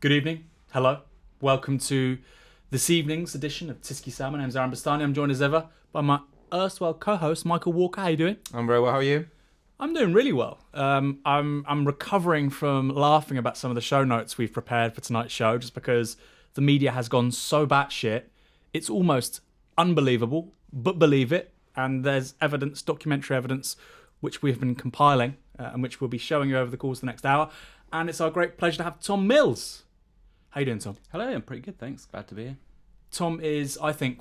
Good evening. Hello. Welcome to this evening's edition of TyskySour. My name's Bastani. I'm joined as ever by my erstwhile co-host, Michael Walker. How you doing? I'm very well. How are you? I'm doing really well. I'm recovering from laughing about some of the show notes we've prepared for tonight's show, just because the media has gone so batshit. It's almost unbelievable, but believe it. And there's evidence, documentary evidence, which we've been compiling and which we'll be showing you over the course of the next hour. And it's our great pleasure to have Tom Mills. How you doing, Tom? Hello, I'm pretty good, thanks. Glad to be here. Tom is, I think,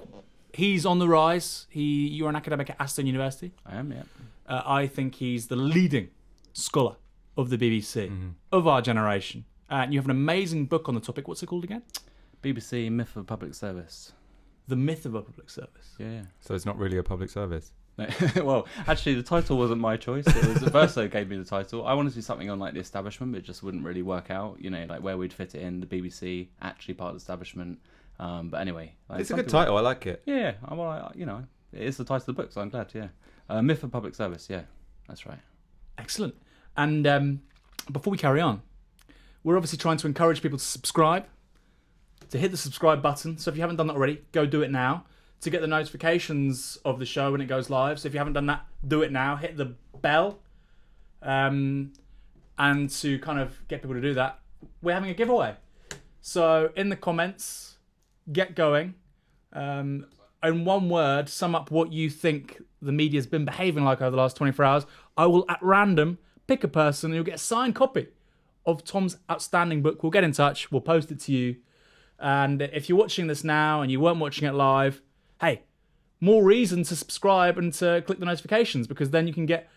he's on the rise. You're an academic at Aston University. I am, yeah. I think he's the leading scholar of the BBC, of our generation. And you have an amazing book on the topic. What's it called again? BBC Myth of Public Service. The Myth of a Public Service. Yeah. So it's not really a public service. No, well, actually, the title wasn't my choice. It was Verso gave me the title. I wanted to do something on like the establishment, but it just wouldn't really work out. You know, like where we'd fit it in. The BBC actually part of the establishment. But anyway, like, It's a good title. I like it. Yeah. Well, it is the title of the book, so I'm glad. Yeah. Myth of Public Service. Yeah, that's right. Excellent. And before we carry on, we're obviously trying to encourage people to subscribe, to hit the subscribe button. So if you haven't done that already, go do it now. To get the notifications of the show when it goes live. So if you haven't done that, do it now. Hit the bell. And to kind of get people to do that, we're having a giveaway. So in the comments, get going. In one word, sum up what you think the media's been behaving like over the last 24 hours. I will, at random, pick a person and you'll get a signed copy of Tom's outstanding book. We'll get in touch. We'll post it to you. And if you're watching this now and you weren't watching it live, hey, more reason to subscribe and to click the notifications, because then you can get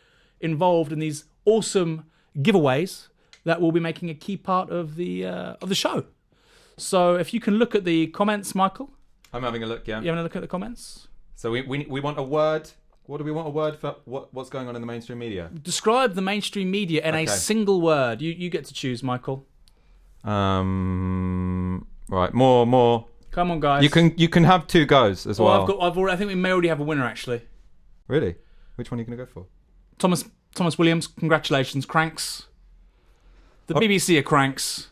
involved in these awesome giveaways that will be making a key part of the show. So if you can look at the comments, Michael. I'm having a look, yeah. You having a look at the comments? So we want a word. What do we want a word for? What's going on in the mainstream media? Describe the mainstream media in a single word. You get to choose, Michael. Right, more. Come on, guys. You can have two goes as well. I think we may already have a winner, actually. Really? Which one are you going to go for? Thomas Williams, congratulations, Cranks. The BBC are Cranks.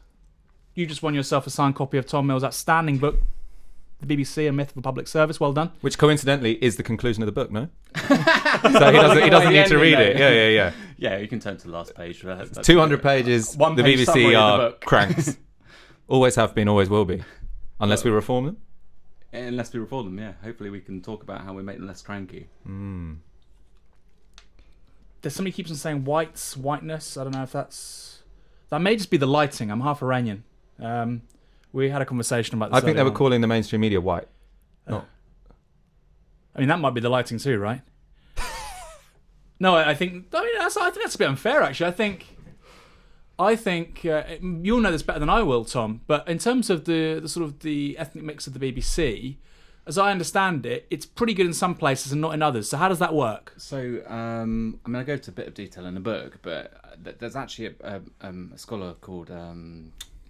You just won yourself a signed copy of Tom Mills' outstanding book, The BBC, A Myth of a Public Service. Well done. Which coincidentally is the conclusion of the book, no? So he doesn't need to read it. Yeah. Yeah, you can turn to the last page. 200 pages. One the page summary BBC of the are book. Cranks. Always have been, always will be. Unless we reform them? Unless we reform them, yeah. Hopefully we can talk about how we make them less cranky. There's somebody keeps on saying whiteness. I don't know if that may just be the lighting. I'm half Iranian. We had a conversation about this. I think they were calling the mainstream media white. I mean, that might be the lighting too, right? No, I think that's a bit unfair, actually. I think you'll know this better than I will, Tom. But in terms of the sort of the ethnic mix of the BBC, as I understand it, it's pretty good in some places and not in others. So how does that work? So, I go into a bit of detail in the book, but there's actually a scholar called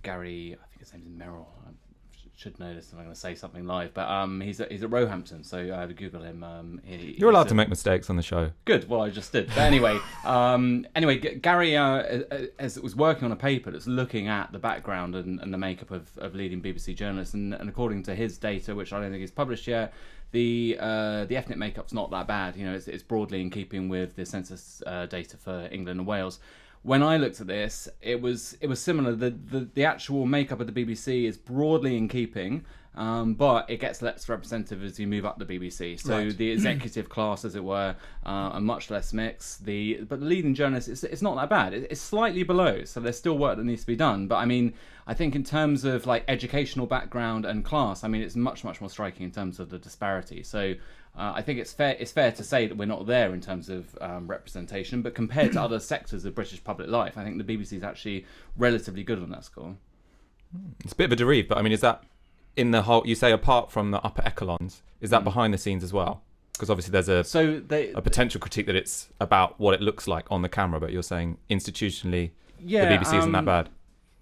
Gary. I think his name's Merrill. I should know this, and I'm going to say something live. But he's at Roehampton, so I had to Google him. You're allowed to make mistakes on the show. Good. Well, I just did. But anyway, Gary as it was working on a paper that's looking at the background and the makeup of leading BBC journalists, and according to his data, which I don't think is published yet, the ethnic makeup's not that bad. You know, it's broadly in keeping with the census data for England and Wales. When I looked at this, it was similar. The actual makeup of the BBC is broadly in keeping, but it gets less representative as you move up the BBC. So Right. the executive class, as it were, are much less mixed. But the leading journalists, it's not that bad. It's slightly below, so there's still work that needs to be done. But I mean, I think in terms of like educational background and class, I mean, it's much more striking in terms of the disparity. So I think it's fair to say that we're not there in terms of representation, but compared to other sectors of British public life, I think the BBC is actually relatively good on that score. It's a bit of a derive, but I mean, is that in the whole? You say apart from the upper echelons, is that behind the scenes as well? Because obviously there's a potential critique that it's about what it looks like on the camera, but you're saying institutionally, the BBC isn't that bad.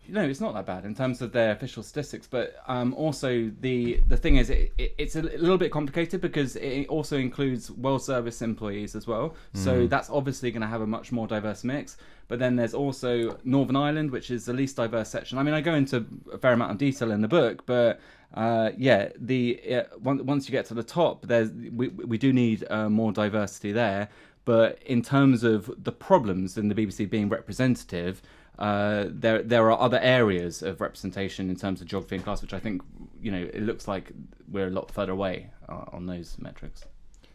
No, it's not that bad in terms of their official statistics, but also the thing is it's a little bit complicated because it also includes World Service employees as well. So that's obviously going to have a much more diverse mix. But then there's also Northern Ireland, which is the least diverse section. I mean, I go into a fair amount of detail in the book, but once you get to the top, we do need more diversity there. But in terms of the problems in the BBC being representative, there are other areas of representation in terms of geography and class, which I think, it looks like we're a lot further away on those metrics.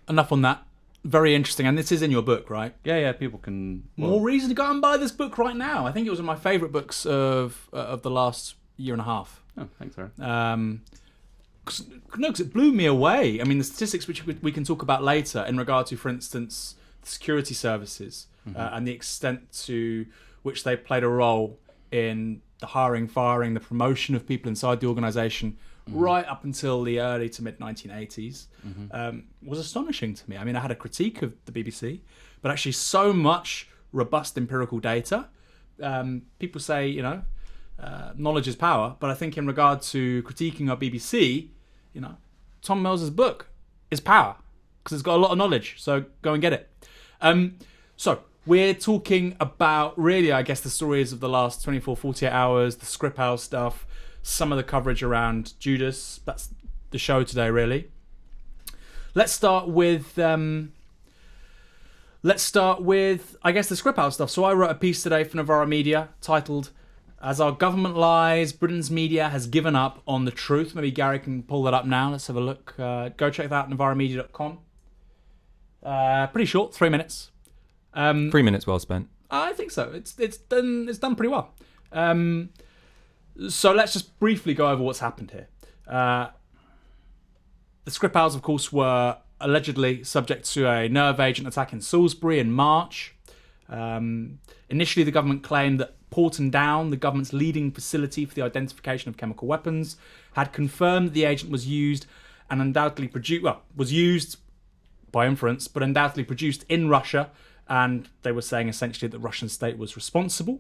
Enough on that. Very interesting, and this is in your book, right? Yeah. People can more reason to go and buy this book right now. I think it was one of my favourite books of the last year and a half. Oh, thanks, Aaron. Because it blew me away. I mean, the statistics which we can talk about later in regard to, for instance, the security services and the extent to which they played a role in the hiring, firing, the promotion of people inside the organisation right up until the early to mid 1980s was astonishing to me. I mean, I had a critique of the BBC, but actually so much robust empirical data. People say, knowledge is power, but I think in regard to critiquing our BBC, Tom Mills's book is power because it's got a lot of knowledge. So go and get it. So we're talking about really, I guess, the stories of the last 24, 48 hours, the Skrupal stuff, some of the coverage around Jewdas. That's the show today, really. Let's start with, I guess, the Skrupal stuff. So I wrote a piece today for Novara Media titled, "As Our Government Lies, Britain's Media Has Given Up on the Truth." Maybe Gary can pull that up now. Let's have a look. Go check that out, novaramedia.com. Pretty short, 3 minutes. 3 minutes well spent. I think so. It's done pretty well. So let's just briefly go over what's happened here. The Skripals, of course, were allegedly subject to a nerve agent attack in Salisbury in March. Initially, the government claimed that Porton Down, the government's leading facility for the identification of chemical weapons, had confirmed that the agent was used and undoubtedly was used by inference, but undoubtedly produced in Russia. And they were saying essentially that the Russian state was responsible.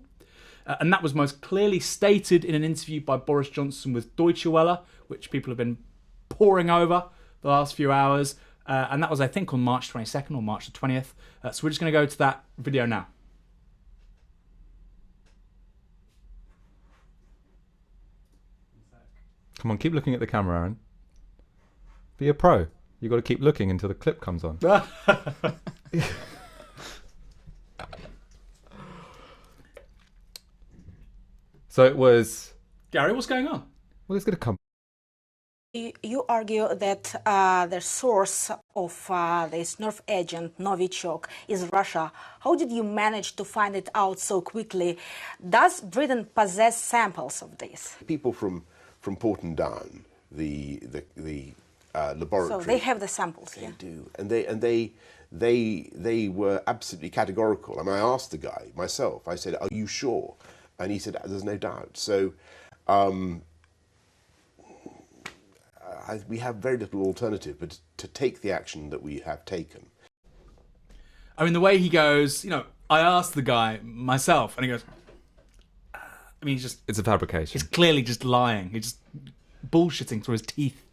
And that was most clearly stated in an interview by Boris Johnson with Deutsche Welle, which people have been poring over the last few hours. And that was, I think, on March 22nd or March the 20th. So we're just going to go to that video now. Come on, keep looking at the camera, Aaron. Be a pro. You've got to keep looking until the clip comes on. So it was... Gary, what's going on? Well, it's going to come. You argue that the source of this nerve agent, Novichok, is Russia. How did you manage to find it out so quickly? Does Britain possess samples of this? People from Porton Down, the laboratory. So they have the samples. They do, and they were absolutely categorical. I mean, I asked the guy myself. I said, "Are you sure?" And he said, "There's no doubt." So we have very little alternative but to take the action that we have taken. I mean, the way he goes, I asked the guy myself, and he goes, I mean, it's a fabrication. He's clearly just lying. He's just bullshitting through his teeth.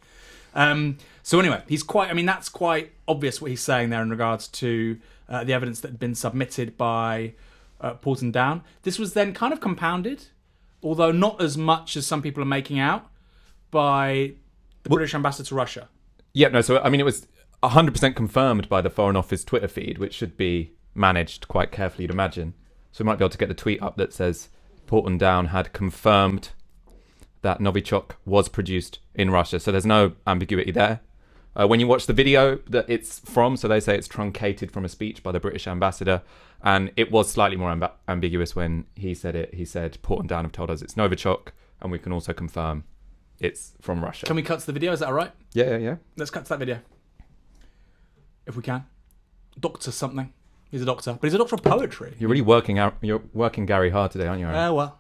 So anyway, that's quite obvious what he's saying there in regards to the evidence that had been submitted by Porton Down. This was then kind of compounded, although not as much as some people are making out, by the British ambassador to Russia. Yeah, no, so I mean, it was 100% confirmed by the Foreign Office Twitter feed, which should be managed quite carefully, you'd imagine. So we might be able to get the tweet up that says Porton Down had confirmed that Novichok was produced in Russia. So there's no ambiguity there. When you watch the video that it's from, so they say it's truncated from a speech by the British ambassador, and it was slightly more ambiguous when he said it. He said, Porton Down have told us it's Novichok, and we can also confirm it's from Russia. Can we cut to the video? Is that all right? Yeah. Let's cut to that video. If we can. Doctor something. He's a doctor. But he's a doctor of poetry. You're really working Gary hard today, aren't you, Aaron? Well.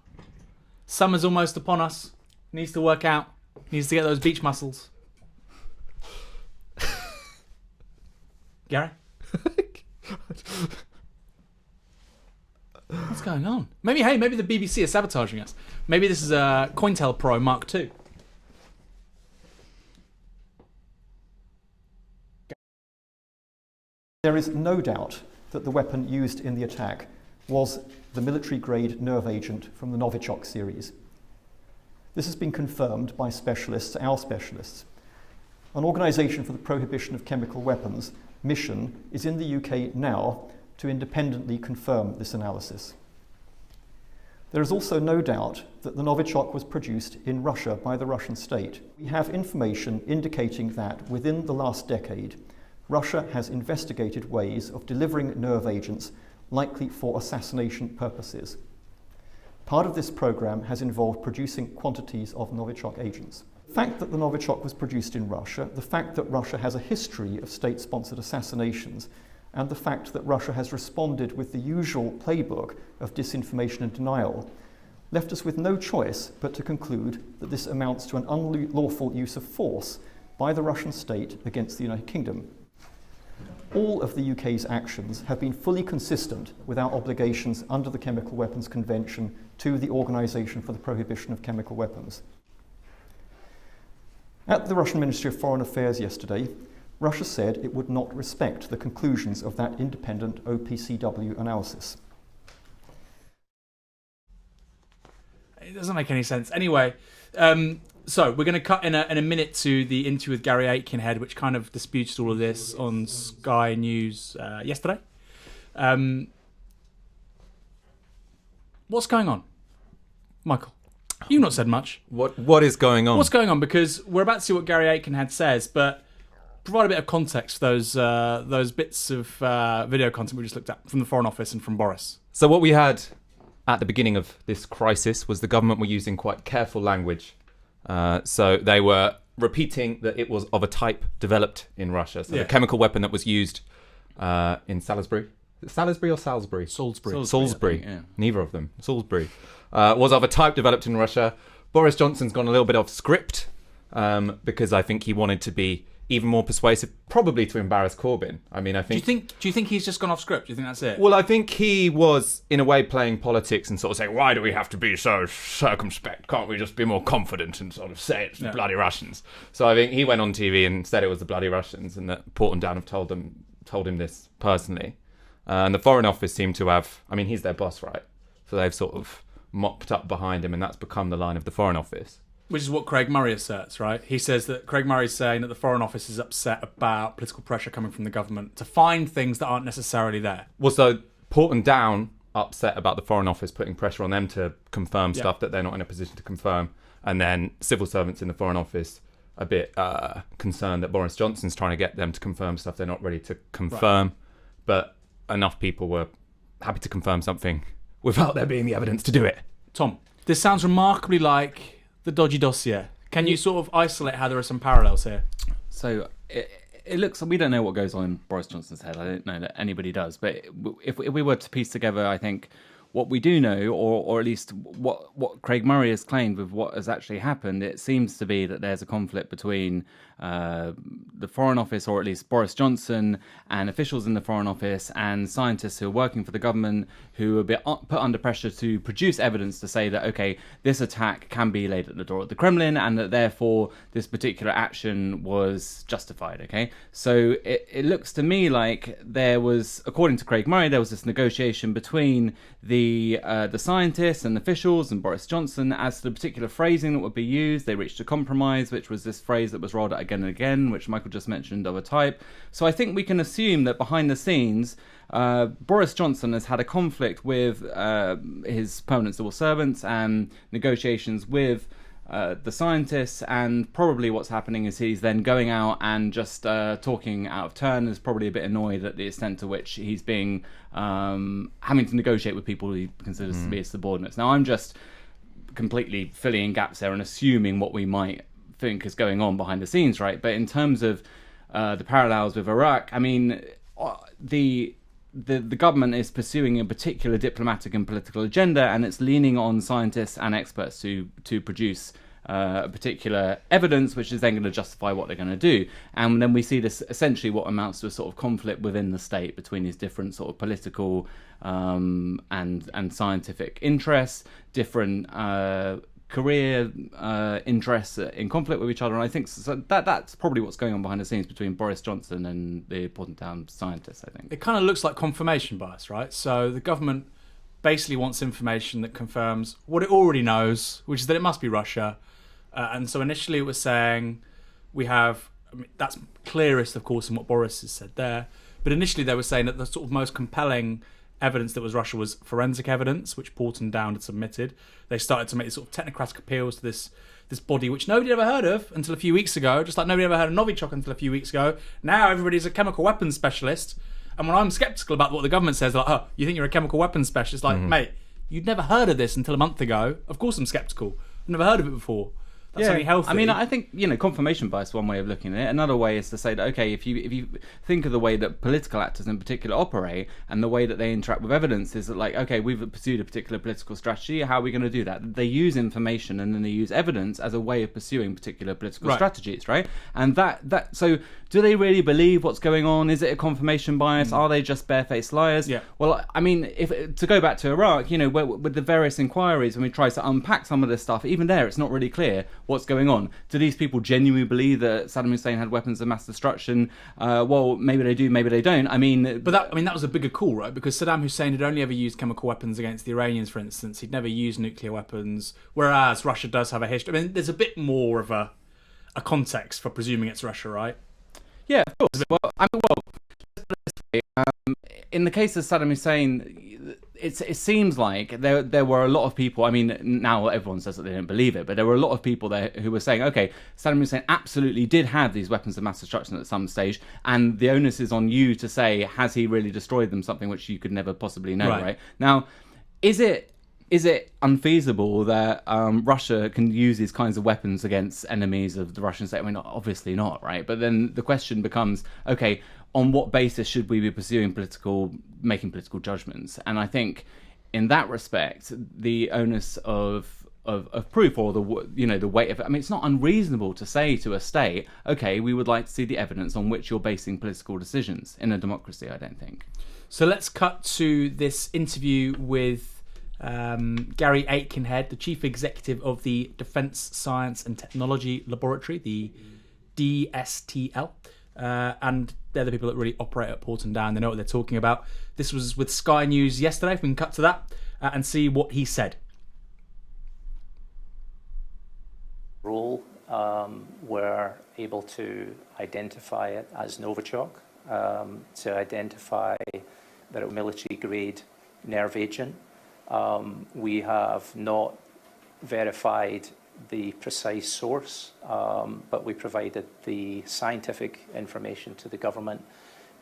Summer's almost upon us. Needs to work out. Needs to get those beach muscles. Gary? What's going on? Maybe the BBC is sabotaging us. Maybe this is a COINTELPRO Mark II. There is no doubt that the weapon used in the attack was the military-grade nerve agent from the Novichok series. This has been confirmed by specialists, our specialists. An organisation for the prohibition of chemical weapons, Mission, is in the UK now to independently confirm this analysis. There is also no doubt that the Novichok was produced in Russia by the Russian state. We have information indicating that within the last decade, Russia has investigated ways of delivering nerve agents likely for assassination purposes. Part of this program has involved producing quantities of Novichok agents. The fact that the Novichok was produced in Russia, the fact that Russia has a history of state-sponsored assassinations, and the fact that Russia has responded with the usual playbook of disinformation and denial, left us with no choice but to conclude that this amounts to an unlawful use of force by the Russian state against the United Kingdom. All of the UK's actions have been fully consistent with our obligations under the Chemical Weapons Convention to the Organisation for the Prohibition of Chemical Weapons. At the Russian Ministry of Foreign Affairs yesterday, Russia said it would not respect the conclusions of that independent OPCW analysis. It doesn't make any sense. Anyway, so we're going to cut in a minute to the interview with Gary Aitkenhead, which kind of disputed all of this on Sky News yesterday. What's going on? Michael, you've not said much. What is going on? What's going on? Because we're about to see what Gary Aitkenhead says, but provide a bit of context for those bits of video content we just looked at from the Foreign Office and from Boris. So what we had at the beginning of this crisis was the government were using quite careful language. So they were repeating that it was of a type developed in Russia. So the chemical weapon that was used in Salisbury. Salisbury or Salisbury? Salisbury. Yeah. Neither of them. Salisbury. Was of a type developed in Russia. Boris Johnson's gone a little bit off script because I think he wanted to be even more persuasive, probably to embarrass Corbyn. I mean, I think. Do you think he's just gone off script? Do you think that's it? Well, I think he was in a way playing politics and sort of saying, "Why do we have to be so circumspect? Can't we just be more confident and sort of say it's the bloody Russians?" So I think he went on TV and said it was the bloody Russians, and that Portland Down have told him this personally. And the Foreign Office seemed to have. I mean, he's their boss, right? So they've sort of mopped up behind him, and that's become the line of the Foreign Office. Which is what Craig Murray asserts, right? He says that Craig Murray's saying that the Foreign Office is upset about political pressure coming from the government to find things that aren't necessarily there. Well, so Portland Down upset about the Foreign Office putting pressure on them to confirm stuff that they're not in a position to confirm. And then civil servants in the Foreign Office a bit concerned that Boris Johnson's trying to get them to confirm stuff they're not ready to confirm. Right. But enough people were happy to confirm something without there being the evidence to do it. Tom, this sounds remarkably like the dodgy dossier. Can you sort of isolate how there are some parallels here? So it looks, we don't know what goes on in Boris Johnson's head. I don't know that anybody does. But if we were to piece together, I think, what we do know, or at least what Craig Murray has claimed with what has actually happened, it seems to be that there's a conflict between the Foreign Office, or at least Boris Johnson, and officials in the Foreign Office, and scientists who are working for the government who are put under pressure to produce evidence to say that, okay, this attack can be laid at the door of the Kremlin, and that therefore this particular action was justified, okay? So it looks to me like there was, according to Craig Murray, there was this negotiation between the scientists and officials and Boris Johnson as to the particular phrasing that would be used. They reached a compromise, which was this phrase that was rolled out again and again, which Michael just mentioned, of a type. So I think we can assume that behind the scenes, Boris Johnson has had a conflict with his permanent civil servants and negotiations with the scientists, and probably what's happening is he's then going out and just talking out of turn, is probably a bit annoyed at the extent to which he's being having to negotiate with people he considers to be his subordinates. Now I'm just completely filling in gaps there and assuming what we might think is going on behind the scenes, right? But in terms of the parallels with Iraq, I mean, the government is pursuing a particular diplomatic and political agenda, and it's leaning on scientists and experts to produce a particular evidence, which is then going to justify what they're going to do. And then we see this essentially what amounts to a sort of conflict within the state between these different sort of political and scientific interests, different career interests in conflict with each other. And I think that's probably what's going on behind the scenes between Boris Johnson and the Porton Down scientists, I think. It kind of looks like confirmation bias, right? So the government basically wants information that confirms what it already knows, which is that it must be Russia. And so initially it was saying that's clearest, of course, in what Boris has said there. But initially they were saying that the sort of most compelling evidence that was Russia was forensic evidence, which Porton Down had submitted. They started to make sort of technocratic appeals to this body, which nobody ever heard of until a few weeks ago, just like nobody ever heard of Novichok until a few weeks ago. Now everybody's a chemical weapons specialist. And when I'm sceptical about what the government says, like, oh, you think you're a chemical weapons specialist? Like, mate, you'd never heard of this until a month ago. Of course I'm sceptical. I've never heard of it before. That's only healthy. I mean, I think, confirmation bias is one way of looking at it. Another way is to say that, okay, if you think of the way that political actors in particular operate and the way that they interact with evidence is that, like, okay, we've pursued a particular political strategy. How are we going to do that? They use information and then they use evidence as a way of pursuing particular political strategies, right? And so do they really believe what's going on? Is it a confirmation bias? Are they just barefaced liars? Yeah. Well, I mean, to go back to Iraq, with the various inquiries, when we try to unpack some of this stuff, even there, it's not really clear what's going on. Do these people genuinely believe that Saddam Hussein had weapons of mass destruction? Well, maybe they do, maybe they don't. But that was a bigger call, right? Because Saddam Hussein had only ever used chemical weapons against the Iranians, for instance. He'd never used nuclear weapons, whereas Russia does have a history. I mean, there's a bit more of a context for presuming it's Russia, right? Yeah, of course. Well, just put it this way, in the case of Saddam Hussein, it seems like there were a lot of people. I mean, now everyone says that they don't believe it, but there were a lot of people there who were saying, okay, Saddam Hussein absolutely did have these weapons of mass destruction at some stage, and the onus is on you to say, has he really destroyed them? Something which you could never possibly know, right? Now, is it unfeasible that Russia can use these kinds of weapons against enemies of the Russian state? I mean, obviously not, right? But then the question becomes, okay, on what basis should we be making political judgments? And I think, in that respect, the onus of proof, or the weight of it. I mean, it's not unreasonable to say to a state, okay, we would like to see the evidence on which you're basing political decisions. In a democracy, I don't think. So let's cut to this interview with Gary Aitkenhead, the chief executive of the Defence Science and Technology Laboratory, the DSTL, and they're the people that really operate at Porton Down. They know what they're talking about. This was with Sky News yesterday. If we can cut to that and see what he said. We're able to identify it as Novichok, to identify that it was military-grade nerve agent. We have not verified the precise source, but we provided the scientific information to the government,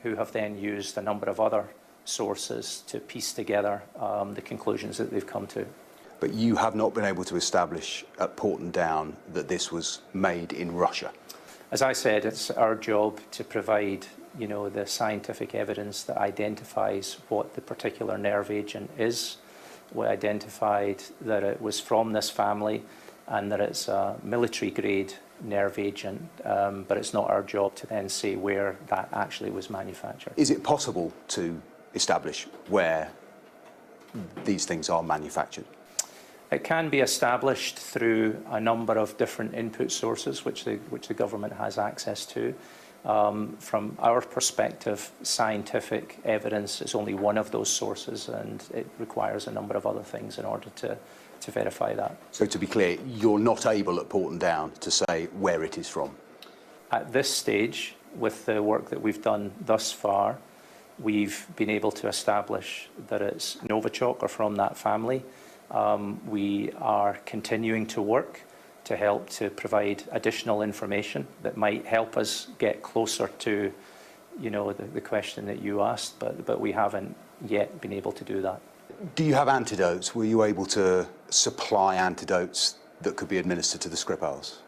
who have then used a number of other sources to piece together the conclusions that they've come to. But you have not been able to establish at Porton Down that this was made in Russia? As I said, it's our job to provide, the scientific evidence that identifies what the particular nerve agent is. We identified that it was from this family and that it's a military-grade nerve agent, but it's not our job to then say where that actually was manufactured. Is it possible to establish where these things are manufactured? It can be established through a number of different input sources which the government has access to. From our perspective, scientific evidence is only one of those sources, and it requires a number of other things in order to verify that. So to be clear, you're not able at Porton Down to say where it is from? At this stage, with the work that we've done thus far, we've been able to establish that it's Novichok or from that family. We are continuing to work to help to provide additional information that might help us get closer to, the question that you asked, but we haven't yet been able to do that. Do you have antidotes? Were you able to supply antidotes that could be administered to the Skripals?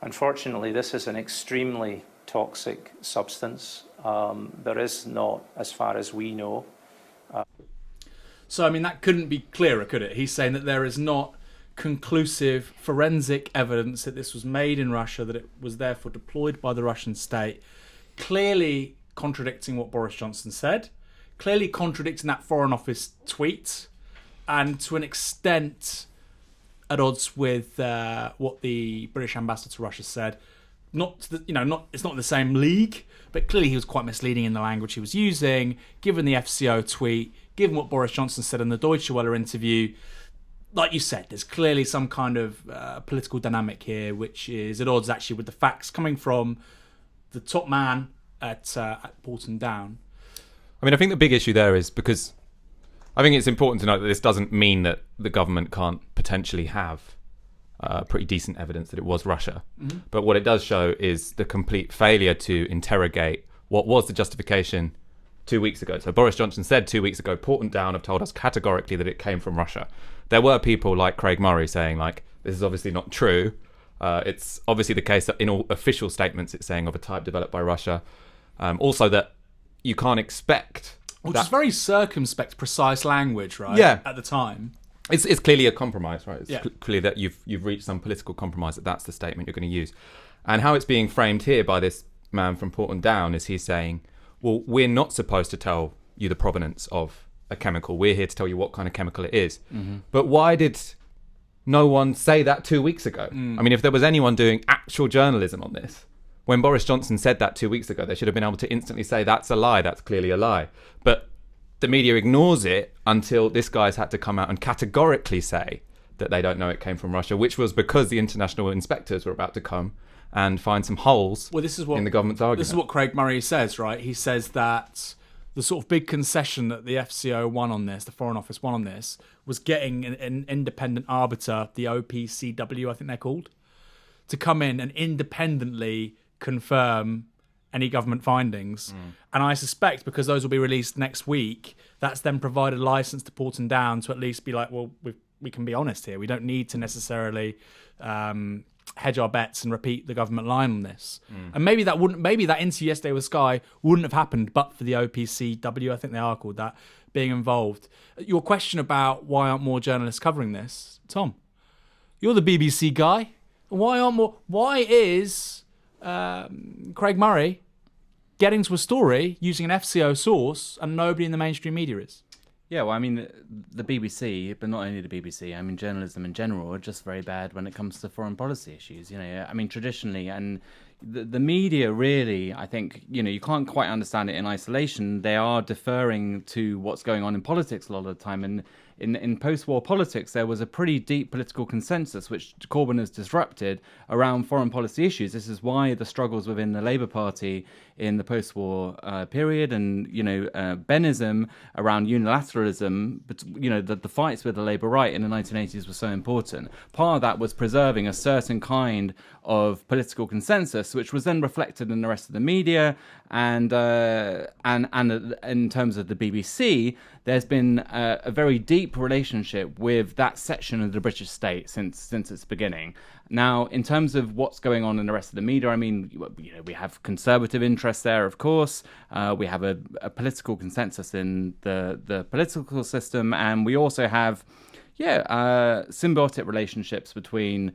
Unfortunately, this is an extremely toxic substance. There is not, as far as we know. So, I mean, that couldn't be clearer, could it? He's saying that there is not conclusive forensic evidence that this was made in Russia, that it was therefore deployed by the Russian state, clearly contradicting what Boris Johnson said, clearly contradicting that Foreign Office tweet, and to an extent at odds with what the British ambassador to Russia said. It's not the same league, but clearly he was quite misleading in the language he was using, given the FCO tweet, given what Boris Johnson said in the Deutsche Welle interview. Like you said, there's clearly some kind of political dynamic here, which is at odds actually with the facts coming from the top man at Porton Down. I mean, I think the big issue there is because I think it's important to note that this doesn't mean that the government can't potentially have pretty decent evidence that it was Russia. Mm-hmm. But what it does show is the complete failure to interrogate what was the justification 2 weeks ago. So Boris Johnson said 2 weeks ago, Porton Down have told us categorically that it came from Russia. There were people like Craig Murray saying, like, this is obviously not true. It's obviously the case that in all official statements it's saying of a type developed by Russia. Also that you can't expect... Which is very circumspect, precise language, right? Yeah. At the time. It's clearly a compromise, right? It's Yeah. clear that you've reached some political compromise, that's the statement you're going to use. And how it's being framed here by this man from Porton Down is he's saying, well, we're not supposed to tell you the provenance of a chemical. We're here to tell you what kind of chemical it is. Mm-hmm. But why did no one say that 2 weeks ago? I mean, if there was anyone doing actual journalism on this, when Boris Johnson said that 2 weeks ago, they should have been able to instantly say, that's a lie, that's clearly a lie. But the media ignores it until this guy's had to come out and categorically say that they don't know it came from Russia, which was because the international inspectors were about to come and find some holes in the government's argument. This is what Craig Murray says, right? He says that the sort of big concession that the FCO won on this, the Foreign Office won on this, was getting an independent arbiter, the OPCW, I think they're called, to come in and independently confirm any government findings. And I suspect because those will be released next week, that's then provided a license to Porton Down to at least be like, well, we can be honest here. We don't need to necessarily hedge our bets and repeat the government line on this. And maybe that interview yesterday with Sky wouldn't have happened but for the OPCW, I think they are called that, being involved. Your question about why aren't more journalists covering this, Tom? You're the BBC guy. Why is Craig Murray getting to a story using an FCO source and nobody in the mainstream media is? Yeah, well, I mean, the BBC, but not only the BBC, I mean, journalism in general are just very bad when it comes to foreign policy issues. You know, I mean, traditionally, and the media really, I think, you know, you can't quite understand it in isolation. They are deferring to what's going on in politics a lot of the time. And in post-war politics, there was a pretty deep political consensus, which Corbyn has disrupted, around foreign policy issues. This is why the struggles within the Labour Party in the post-war period and, you know, Bennism around unilateralism, but, you know, the fights with the Labour right in the 1980s were so important. Part of that was preserving a certain kind of political consensus, which was then reflected in the rest of the media. And in terms of the BBC, there's been a very deep relationship with that section of the British state since its beginning. Now, in terms of what's going on in the rest of the media, I mean, you know, we have conservative interests there, of course. We have a political consensus in the political system, and we also have, symbiotic relationships between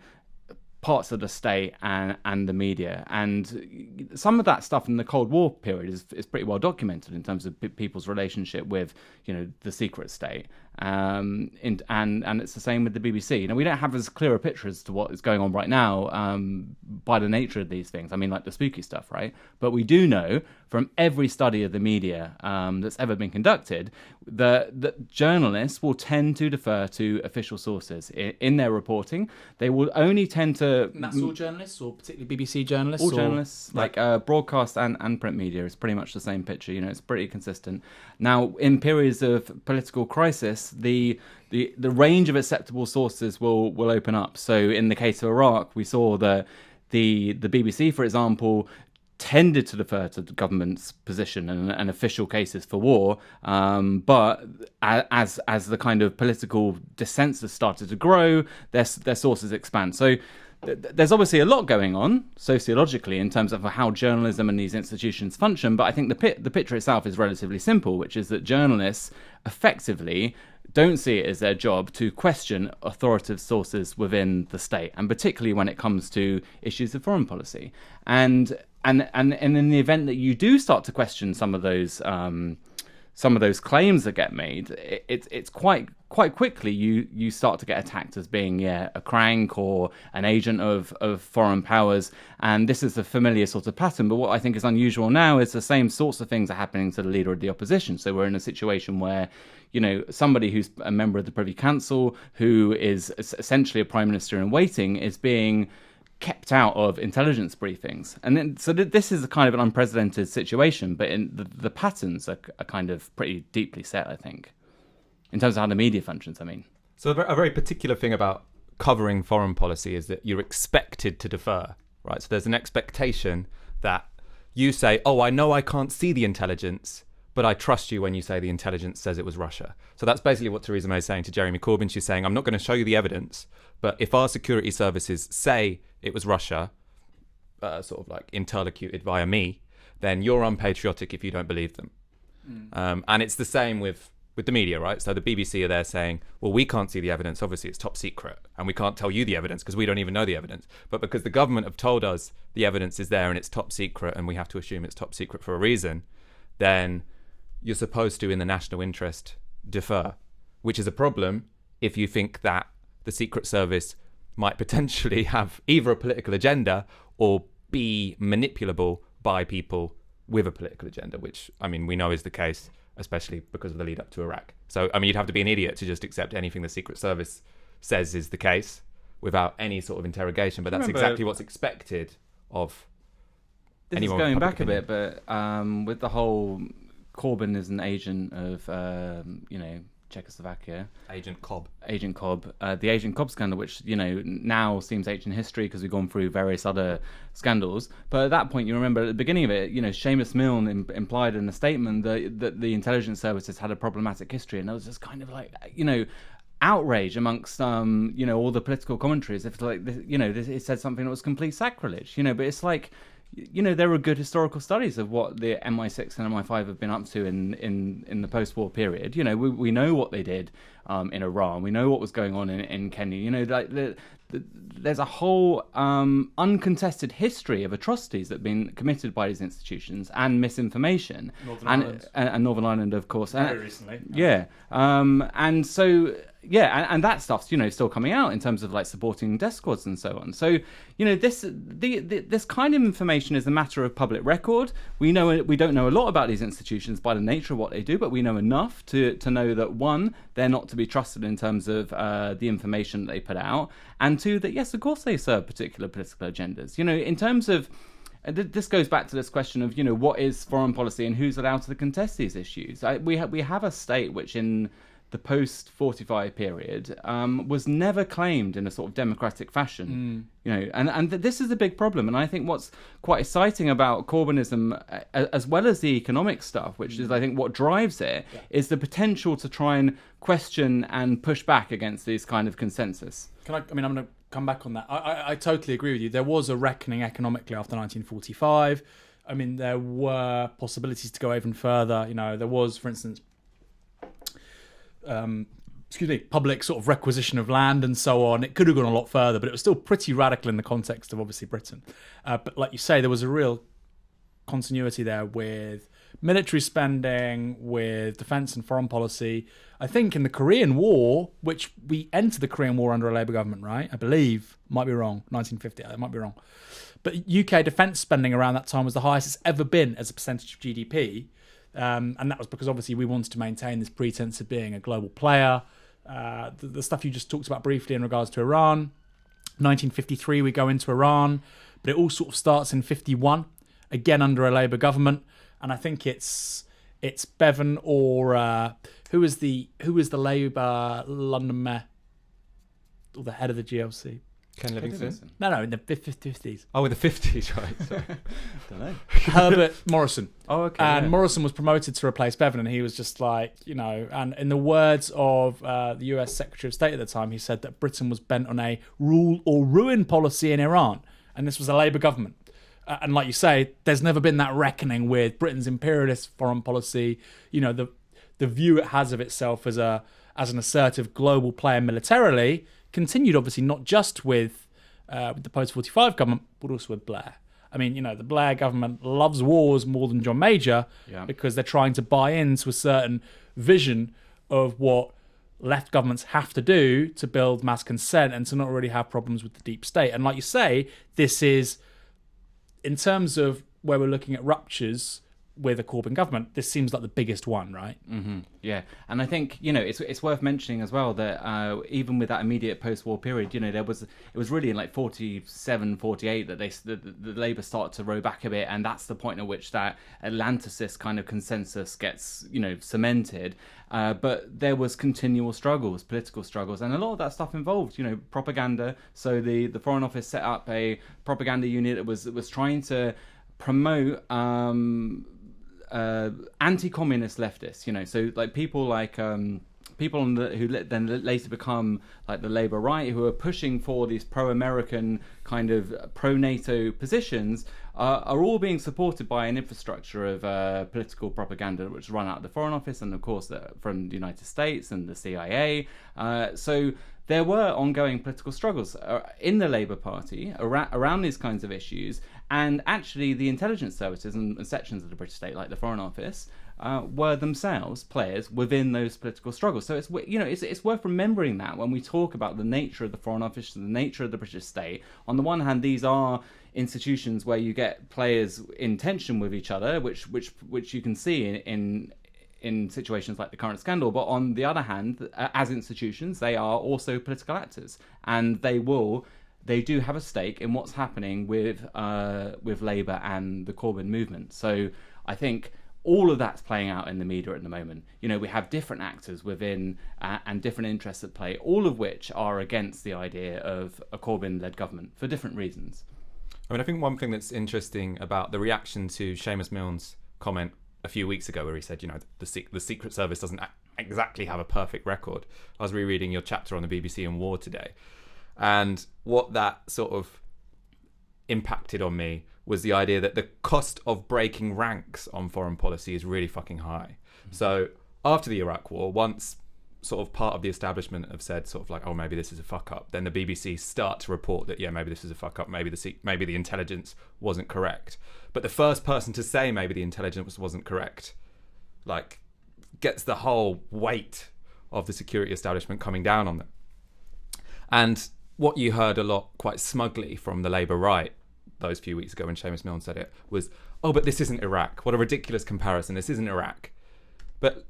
parts of the state and the media. And some of that stuff in the Cold War period is pretty well documented in terms of people's relationship with, you know, the secret state. And it's the same with the BBC. You know, we don't have as clear a picture as to what is going on right now by the nature of these things. I mean, like the spooky stuff, right? But we do know from every study of the media that's ever been conducted that journalists will tend to defer to official sources in their reporting. They will only tend to... And that's all journalists, or particularly BBC journalists? All journalists, like broadcast and print media is pretty much the same picture. You know, it's pretty consistent. Now, in periods of political crisis, the range of acceptable sources will open up. So in the case of Iraq, we saw that the BBC, for example, tended to defer to the government's position and official cases for war, but as the kind of political dissensus started to grow, their sources expand. So there's obviously a lot going on sociologically in terms of how journalism and these institutions function, but I think the picture itself is relatively simple, which is that journalists effectively don't see it as their job to question authoritative sources within the state, and particularly when it comes to issues of foreign policy. And in the event that you do start to question some of those claims that get made, it's quite quickly you start to get attacked as being a crank or an agent of foreign powers, and this is a familiar sort of pattern. But what I think is unusual now is the same sorts of things are happening to the leader of the opposition. So we're in a situation where, you know, somebody who's a member of the Privy Council, who is essentially a prime minister in waiting, is being kept out of intelligence briefings. And then, so this is a kind of an unprecedented situation, but the patterns are kind of pretty deeply set, I think, in terms of how the media functions, I mean. So a very particular thing about covering foreign policy is that you're expected to defer, right? So there's an expectation that you say, oh, I know I can't see the intelligence, but I trust you when you say the intelligence says it was Russia. So that's basically what Theresa May is saying to Jeremy Corbyn. She's saying, I'm not going to show you the evidence, but if our security services say it was Russia, sort of like interlocuted via me, then you're unpatriotic if you don't believe them. And it's the same with the media, right? So the BBC are there saying, well, we can't see the evidence. Obviously, it's top secret, and we can't tell you the evidence because we don't even know the evidence. But because the government have told us the evidence is there and it's top secret, and we have to assume it's top secret for a reason, then you're supposed to, in the national interest, defer, which is a problem if you think that the Secret Service might potentially have either a political agenda or be manipulable by people with a political agenda, which, I mean, we know is the case, especially because of the lead up to Iraq. So, I mean, you'd have to be an idiot to just accept anything the Secret Service says is the case without any sort of interrogation, but that's exactly what's expected of anyone. This is going back a bit, but with the whole Corbyn is an agent of, Czechoslovakia. Agent Cobb. The Agent Cobb scandal, which, now seems ancient history because we've gone through various other scandals. But at that point, you remember at the beginning of it, Seamus Milne implied in a statement that the intelligence services had a problematic history. And there was just kind of like, outrage amongst, all the political commentaries. If like, it said something that was complete sacrilege, but it's like, there are good historical studies of what the MI6 and MI5 have been up to in the post-war period. We know what they did in Iran. We know what was going on in Kenya. There's a whole uncontested history of atrocities that have been committed by these institutions and misinformation. And Northern Ireland, of course. Very recently. Yeah. And so... Yeah, and that stuff's still coming out in terms of like supporting death squads and so on. So this kind of information is a matter of public record. We don't know a lot about these institutions by the nature of what they do, but we know enough to know that one, they're not to be trusted in terms of the information that they put out, and two, that yes, of course they serve particular political agendas. In terms of this goes back to this question of what is foreign policy and who's allowed to contest these issues. We have a state which in the post-45 period was never claimed in a sort of democratic fashion, and this is a big problem. And I think what's quite exciting about Corbynism, as well as the economic stuff, which is I think what drives it, is the potential to try and question and push back against these kind of consensus. I'm going to come back on that. I totally agree with you. There was a reckoning economically after 1945. I mean, there were possibilities to go even further. There was, for instance, public sort of requisition of land and so on. It could have gone a lot further, but it was still pretty radical in the context of obviously Britain. But like you say, there was a real continuity there with military spending, with defence and foreign policy. I think in the Korean War, which we entered the Korean War under a Labour government, right? I believe, might be wrong, 1950, I might be wrong. But UK defence spending around that time was the highest it's ever been as a percentage of GDP. And that was because obviously we wanted to maintain this pretense of being a global player. The stuff you just talked about briefly in regards to Iran. 1953 we go into Iran, but it all sort of starts in 51, again under a Labour government. And I think it's Bevan or who was the Labour London mayor or the head of the GLC? Ken Livingstone? No, in the 50s. Oh, in the 50s, right. Sorry. Don't know. Herbert Morrison. Oh, okay. And Morrison was promoted to replace Bevan, and he was just like, and in the words of the US Secretary of State at the time, he said that Britain was bent on a rule or ruin policy in Iran. And this was a Labour government. And like you say, there's never been that reckoning with Britain's imperialist foreign policy, the view it has of itself as as an assertive global player militarily continued, obviously, not just with the post-45 government, but also with Blair. I mean, the Blair government loves wars more than John Major because they're trying to buy into a certain vision of what left governments have to do to build mass consent and to not really have problems with the deep state. And like you say, this is, in terms of where we're looking at ruptures with a Corbyn government, this seems like the biggest one, right? Mm-hmm. Yeah, and I think it's worth mentioning as well that even with that immediate post-war period, it was really in like 47, 48 that the Labour started to row back a bit, and that's the point at which that Atlanticist kind of consensus gets cemented. But there was continual struggles, political struggles, and a lot of that stuff involved propaganda. So the Foreign Office set up a propaganda unit that was trying to promote anti-communist leftists, so like people like people who then later become like the Labour right, who are pushing for these pro-American kind of pro-NATO positions, are all being supported by an infrastructure of political propaganda which is run out of the Foreign Office and of course from the United States and the CIA. So there were ongoing political struggles in the Labour Party around these kinds of issues, and actually the intelligence services and sections of the British state, like the Foreign Office, were themselves players within those political struggles. So it's worth remembering that when we talk about the nature of the Foreign Office and the nature of the British state. On the one hand, these are institutions where you get players in tension with each other, which you can see in situations like the current scandal, but on the other hand, as institutions, they are also political actors, and they do have a stake in what's happening with Labour and the Corbyn movement. So I think all of that's playing out in the media at the moment. We have different actors within and different interests at play, all of which are against the idea of a Corbyn-led government for different reasons. I mean, I think one thing that's interesting about the reaction to Seamus Milne's comment a few weeks ago, where he said, the Secret Service doesn't exactly have a perfect record. I was rereading your chapter on the BBC and war today, and what that sort of impacted on me was the idea that the cost of breaking ranks on foreign policy is really fucking high. Mm-hmm. So after the Iraq War, once sort of part of the establishment have said sort of like, oh, maybe this is a fuck up, then the BBC start to report that, yeah, maybe this is a fuck up, maybe the intelligence wasn't correct. But the first person to say maybe the intelligence wasn't correct, like, gets the whole weight of the security establishment coming down on them. And what you heard a lot quite smugly from the Labour right those few weeks ago when Seamus Milne said it was, oh, but this isn't Iraq. What a ridiculous comparison. This isn't Iraq. But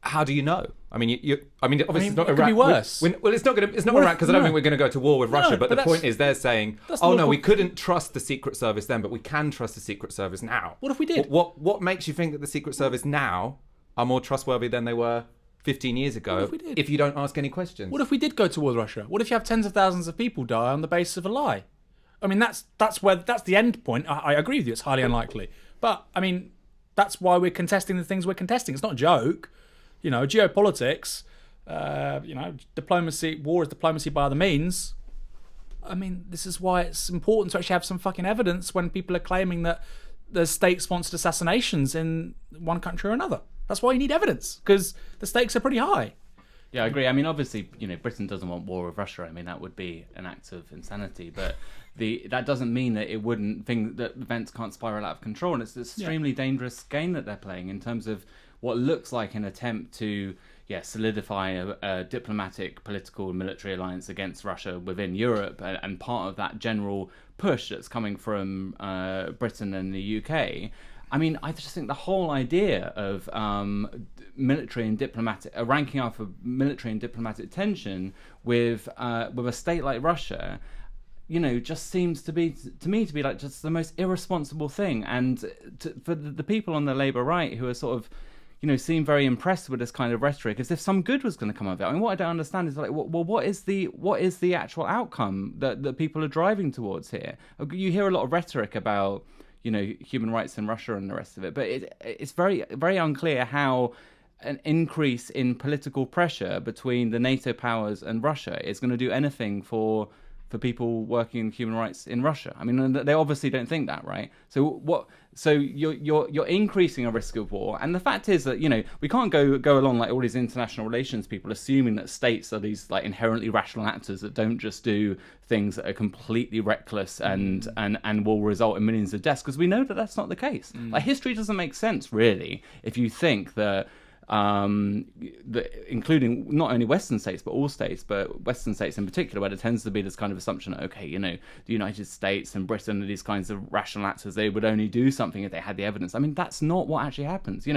how do you know? I mean, obviously it's not Iraq. It could be worse. It's not Iraq because I don't think we're going to go to war with Russia. But the point is, they're saying, oh no, we couldn't trust the Secret Service then, but we can trust the Secret Service now. What if we did? What makes you think that the Secret Service now are more trustworthy than they were 15 years ago if you don't ask any questions? What if we did go to war with Russia? What if you have tens of thousands of people die on the basis of a lie? I mean, that's the end point. I agree with you. It's highly unlikely. But, I mean, that's why we're contesting the things we're contesting. It's not a joke. Geopolitics, diplomacy, war is diplomacy by other means. I mean, this is why it's important to actually have some fucking evidence when people are claiming that there's state-sponsored assassinations in one country or another. That's why you need evidence, because the stakes are pretty high. Yeah, I agree. I mean, obviously, Britain doesn't want war with Russia. I mean, that would be an act of insanity. But that doesn't mean that it wouldn't think that events can't spiral out of control. And it's an extremely dangerous game that they're playing in terms of what looks like an attempt to solidify a diplomatic, political, and military alliance against Russia within Europe, and part of that general push that's coming from Britain and the UK. I mean, I just think the whole idea of military and diplomatic, ranking up of military and diplomatic tension with a state like Russia, just seems to me to be like just the most irresponsible thing. And for the people on the Labour right who are sort of, seem very impressed with this kind of rhetoric, as if some good was going to come of it. I mean, what I don't understand is like, well, what is the actual outcome that people are driving towards here? You hear a lot of rhetoric about, human rights in Russia and the rest of it, but it's very, very unclear how an increase in political pressure between the NATO powers and Russia is going to do anything for for people working in human rights in Russia. I mean, they obviously don't think that, right? So what? So you're increasing a risk of war, and the fact is that we can't go along like all these international relations people assuming that states are these like inherently rational actors that don't just do things that are completely reckless and will result in millions of deaths, because we know that that's not the case. Like, history doesn't make sense really if you think that. Including not only Western states but all states, but Western states in particular, where there tends to be this kind of assumption that, okay, the United States and Britain are these kinds of rational actors, they would only do something if they had the evidence. I mean, that's not what actually happens.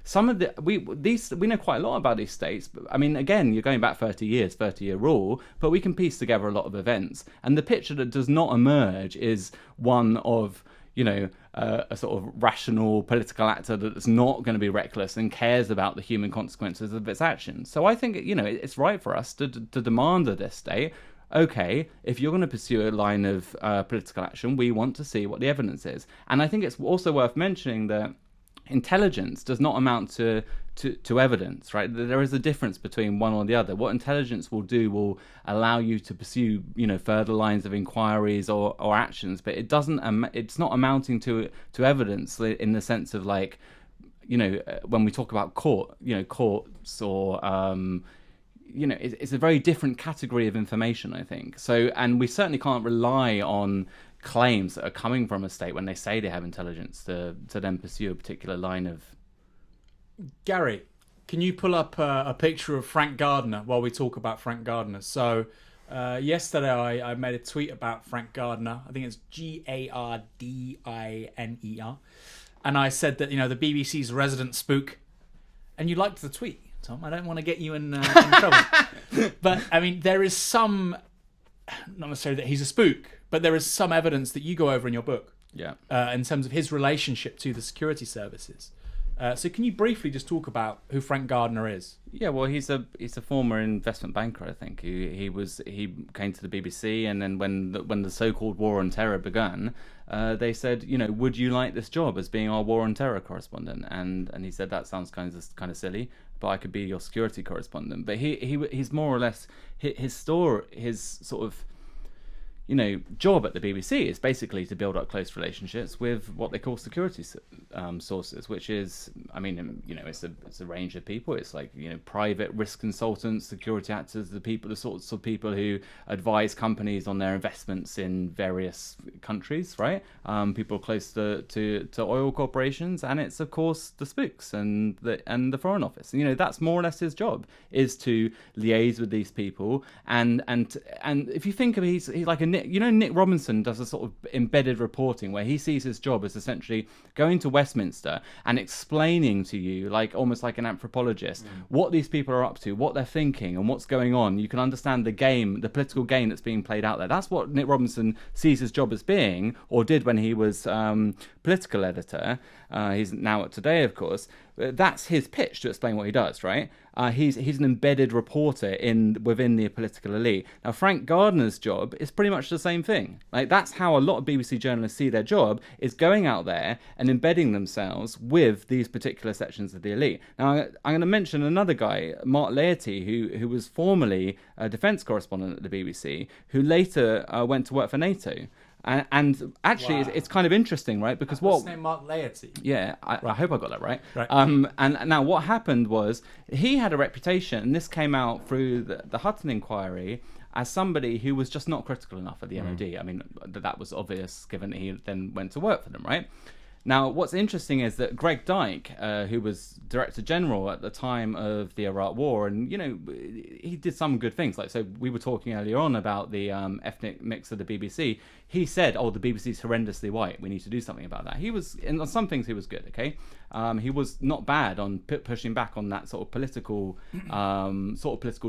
Some of we know quite a lot about these states, but I mean, again, you're going back 30 years, 30-year rule, but we can piece together a lot of events, and the picture that does not emerge is one of a sort of rational political actor that's not going to be reckless and cares about the human consequences of its actions. So I think it's right for us to demand of this state, okay, if you're going to pursue a line of political action, we want to see what the evidence is. And I think it's also worth mentioning that intelligence does not amount to evidence, right? There is a difference between one or the other. What intelligence will do will allow you to pursue, further lines of inquiries or actions, but it doesn't. It's not amounting to evidence in the sense of like, when we talk about courts or. It's a very different category of information, I think. So, and we certainly can't rely on claims that are coming from a state when they say they have intelligence to then pursue a particular line of. Gary, can you pull up a picture of Frank Gardner while we talk about Frank Gardner? So yesterday I made a tweet about Frank Gardner. I think it's Gardiner. And I said that, the BBC's resident spook. And you liked the tweet, Tom. I don't want to get you in trouble. But, I mean, there is some, not necessarily that he's a spook, but there is some evidence that you go over in your book. Yeah. In terms of his relationship to the security services. So can you briefly just talk about who Frank Gardner is? Yeah, well, he's a former investment banker, I think. He came to the BBC, and then when the so-called war on terror began, they said, would you like this job as being our war on terror correspondent? And he said, that sounds kind of silly, but I could be your security correspondent. But he's more or less his sort of job at the BBC is basically to build up close relationships with what they call security sources, which is, I mean, it's a range of people. It's like, private risk consultants, security actors, the sorts of people who advise companies on their investments in various countries, right? People close to oil corporations, and it's of course the spooks and the Foreign Office. That's more or less his job, is to liaise with these people, and if you think of he's like a Nick Robinson does a sort of embedded reporting where he sees his job as essentially going to Westminster and explaining to you, like almost like an anthropologist, what these people are up to, what they're thinking, and what's going on. You can understand the political game that's being played out there. That's what Nick Robinson sees his job as being, or did when he was political editor. He's now at Today, of course. That's his pitch to explain what he does, right? He's an embedded reporter within the political elite. Now, Frank Gardner's job is pretty much the same thing. Like, that's how a lot of BBC journalists see their job, is going out there and embedding themselves with these particular sections of the elite. Now, I'm going to mention another guy, Mark Laity, who was formerly a defence correspondent at the BBC, who later went to work for NATO. And actually, it's kind of interesting, right? Because what's his name? Mark Laity. Yeah, I hope I got that right. Right. And now what happened was he had a reputation, and this came out through the Hutton inquiry, as somebody who was just not critical enough of the MOD. I mean, that was obvious given that he then went to work for them, right? Now, what's interesting is that Greg Dyke, who was Director General at the time of the Iraq War, and, he did some good things. Like, so we were talking earlier on about the ethnic mix of the BBC. He said, the BBC's horrendously white. We need to do something about that. On some things he was good, okay? He was not bad on pushing back on that sort of political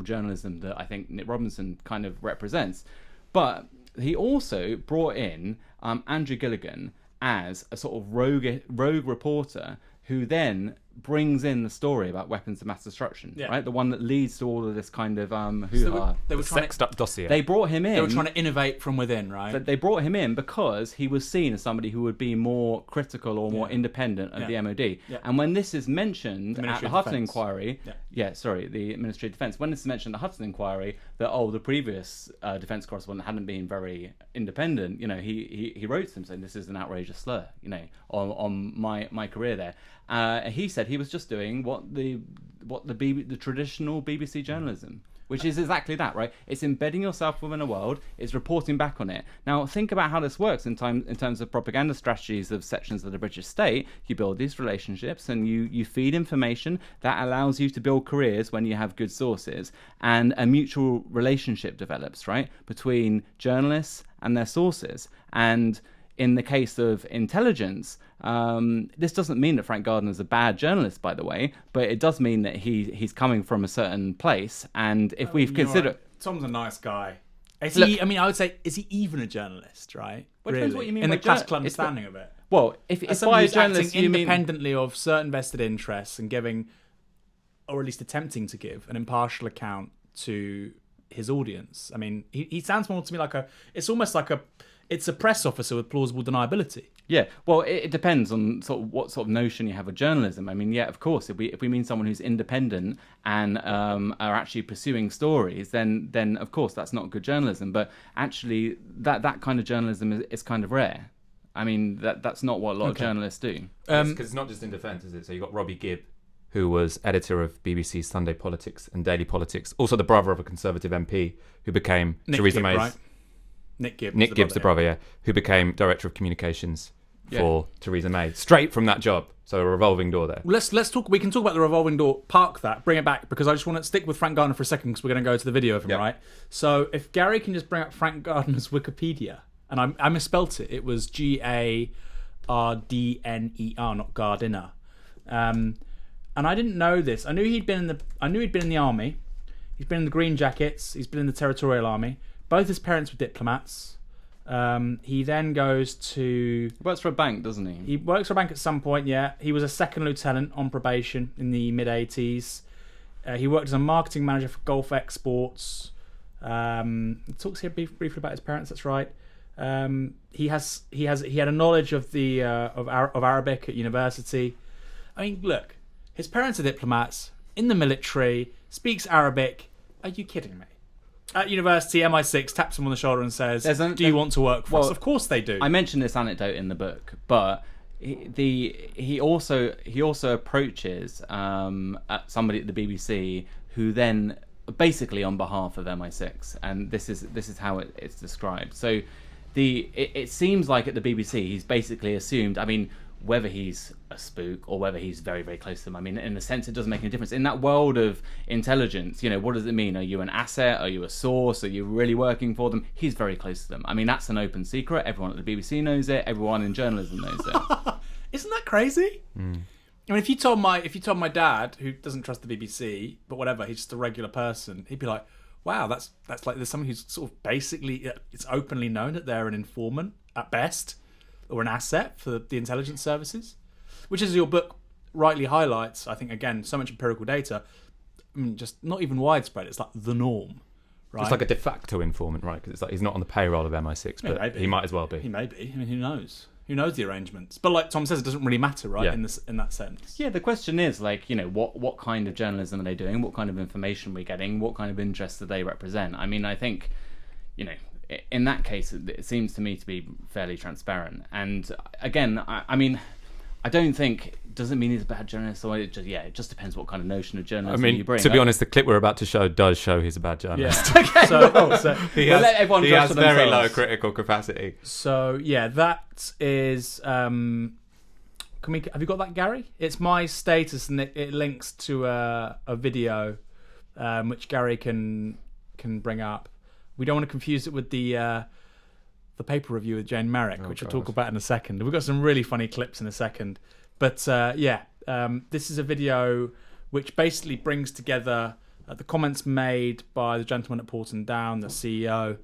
journalism that I think Nick Robinson kind of represents. But he also brought in Andrew Gilligan as a sort of rogue reporter who then brings in the story about weapons of mass destruction, right? The one that leads to all of this kind of hoo-ha. They were sexed up dossier. They brought him in. They were trying to innovate from within, right? They brought him in because he was seen as somebody who would be more critical or more independent of the MOD. Yeah. And when this is mentioned at the Hutton inquiry, the Ministry of Defence, when this is mentioned at the Hutton inquiry, that the previous defence correspondent hadn't been very independent. You know, he wrote to them saying this is an outrageous slur. You know, on my career there. He said he was just doing what the traditional BBC journalism. Which is exactly that, right? It's embedding yourself within a world. It's reporting back on it. Now, think about how this works in terms of propaganda strategies of sections of the British state. You build these relationships and you feed information that allows you to build careers when you have good sources. And a mutual relationship develops, right, between journalists and their sources. And in the case of intelligence, this doesn't mean that Frank Gardner's a bad journalist, by the way, but it does mean that he's coming from a certain place. And if we've considered... Tom's a nice guy. Is he, I mean, I would say, is he even a journalist, right? Well, depends what you mean in by the classical understanding of it. Well, if by a journalist you mean... independently of certain vested interests and giving, or at least attempting to give, an impartial account to his audience. I mean, he sounds more to me like it's almost like it's a press officer with plausible deniability. Yeah, well, it depends on sort of what sort of notion you have of journalism. I mean, yeah, of course, if we mean someone who's independent and are actually pursuing stories, then of course that's not good journalism. But actually, that kind of journalism is kind of rare. I mean, that's not what a lot of journalists do. Because it's not just in defence, is it? So you've got Robbie Gibb, who was editor of BBC's Sunday Politics and Daily Politics, also the brother of a Conservative MP who became Theresa May's... Right? Nick Gibbs. Nick Gibbs, the brother, yeah, who became Director of Communications for Theresa May, straight from that job. So a revolving door there. Let's talk. We can talk about the revolving door. Park that. Bring it back because I just want to stick with Frank Gardner for a second because we're going to go to the video of him, right? So if Gary can just bring up Frank Gardner's Wikipedia, and I misspelt it. It was Gardner, not Gardiner. And I didn't know this. I knew he'd been in the army. He's been in the Green Jackets. He's been in the Territorial Army. Both his parents were diplomats. He then goes to... He works for a bank, doesn't he? He works for a bank at some point, yeah. He was a second lieutenant on probation in the mid-80s. He worked as a marketing manager for Gulf Exports. He talks here briefly about his parents, that's right. He had a knowledge of of Arabic at university. I mean, look, his parents are diplomats, in the military, speaks Arabic. Are you kidding me? At university, MI6 taps him on the shoulder and says, do you want to work for us? Of course they do. I mentioned this anecdote in the book, but he also approaches somebody at the BBC who then, basically on behalf of MI6, and this is how it's described. So it seems like at the BBC he's basically assumed, I mean, whether he's a spook or whether he's very, very close to them. I mean, in a sense, it doesn't make any difference. In that world of intelligence, you know, what does it mean? Are you an asset? Are you a source? Are you really working for them? He's very close to them. I mean, that's an open secret. Everyone at the BBC knows it. Everyone in journalism knows it. Isn't that crazy? I mean, if you told my dad, who doesn't trust the BBC, but whatever, he's just a regular person, he'd be like, wow, that's like there's someone who's sort of basically, it's openly known that they're an informant at best, or an asset for the intelligence services, which, as your book rightly highlights, I think, again, so much empirical data, I mean, just not even widespread, it's like the norm, right? It's like a de facto informant, right? Because it's like he's not on the payroll of MI6, but he might as well be. He may be. I mean, who knows? Who knows the arrangements? But like Tom says, it doesn't really matter, right, in that sense. Yeah, the question is, like, you know, what kind of journalism are they doing? What kind of information are we getting? What kind of interests do they represent? I mean, I think, you know, in that case, it seems to me to be fairly transparent. And again, I mean, I don't think doesn't mean he's a bad journalist. Or it just depends what kind of notion of journalism you bring. To be honest, the clip we're about to show does show he's a bad journalist. Yeah. Okay. So he has very low critical capacity. So yeah, that is. Have you got that, Gary? It's my status, and it links to a video, which Gary can bring up. We don't want to confuse it with the paper review with Jane Merrick, which we'll talk about in a second. We've got some really funny clips in a second. But this is a video which basically brings together the comments made by the gentleman at Porton Down, the CEO,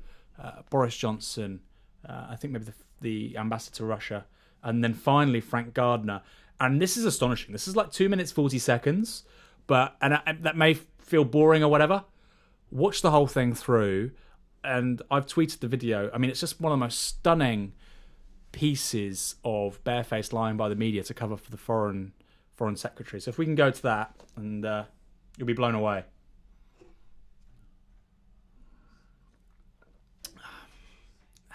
Boris Johnson, I think maybe the ambassador to Russia, and then finally Frank Gardner. And this is astonishing. This is like 2 minutes 40 seconds, and that may feel boring or whatever. Watch the whole thing through. And I've tweeted the video. I mean, it's just one of the most stunning pieces of barefaced lying by the media to cover for the foreign secretary. So if we can go to that, and you'll be blown away.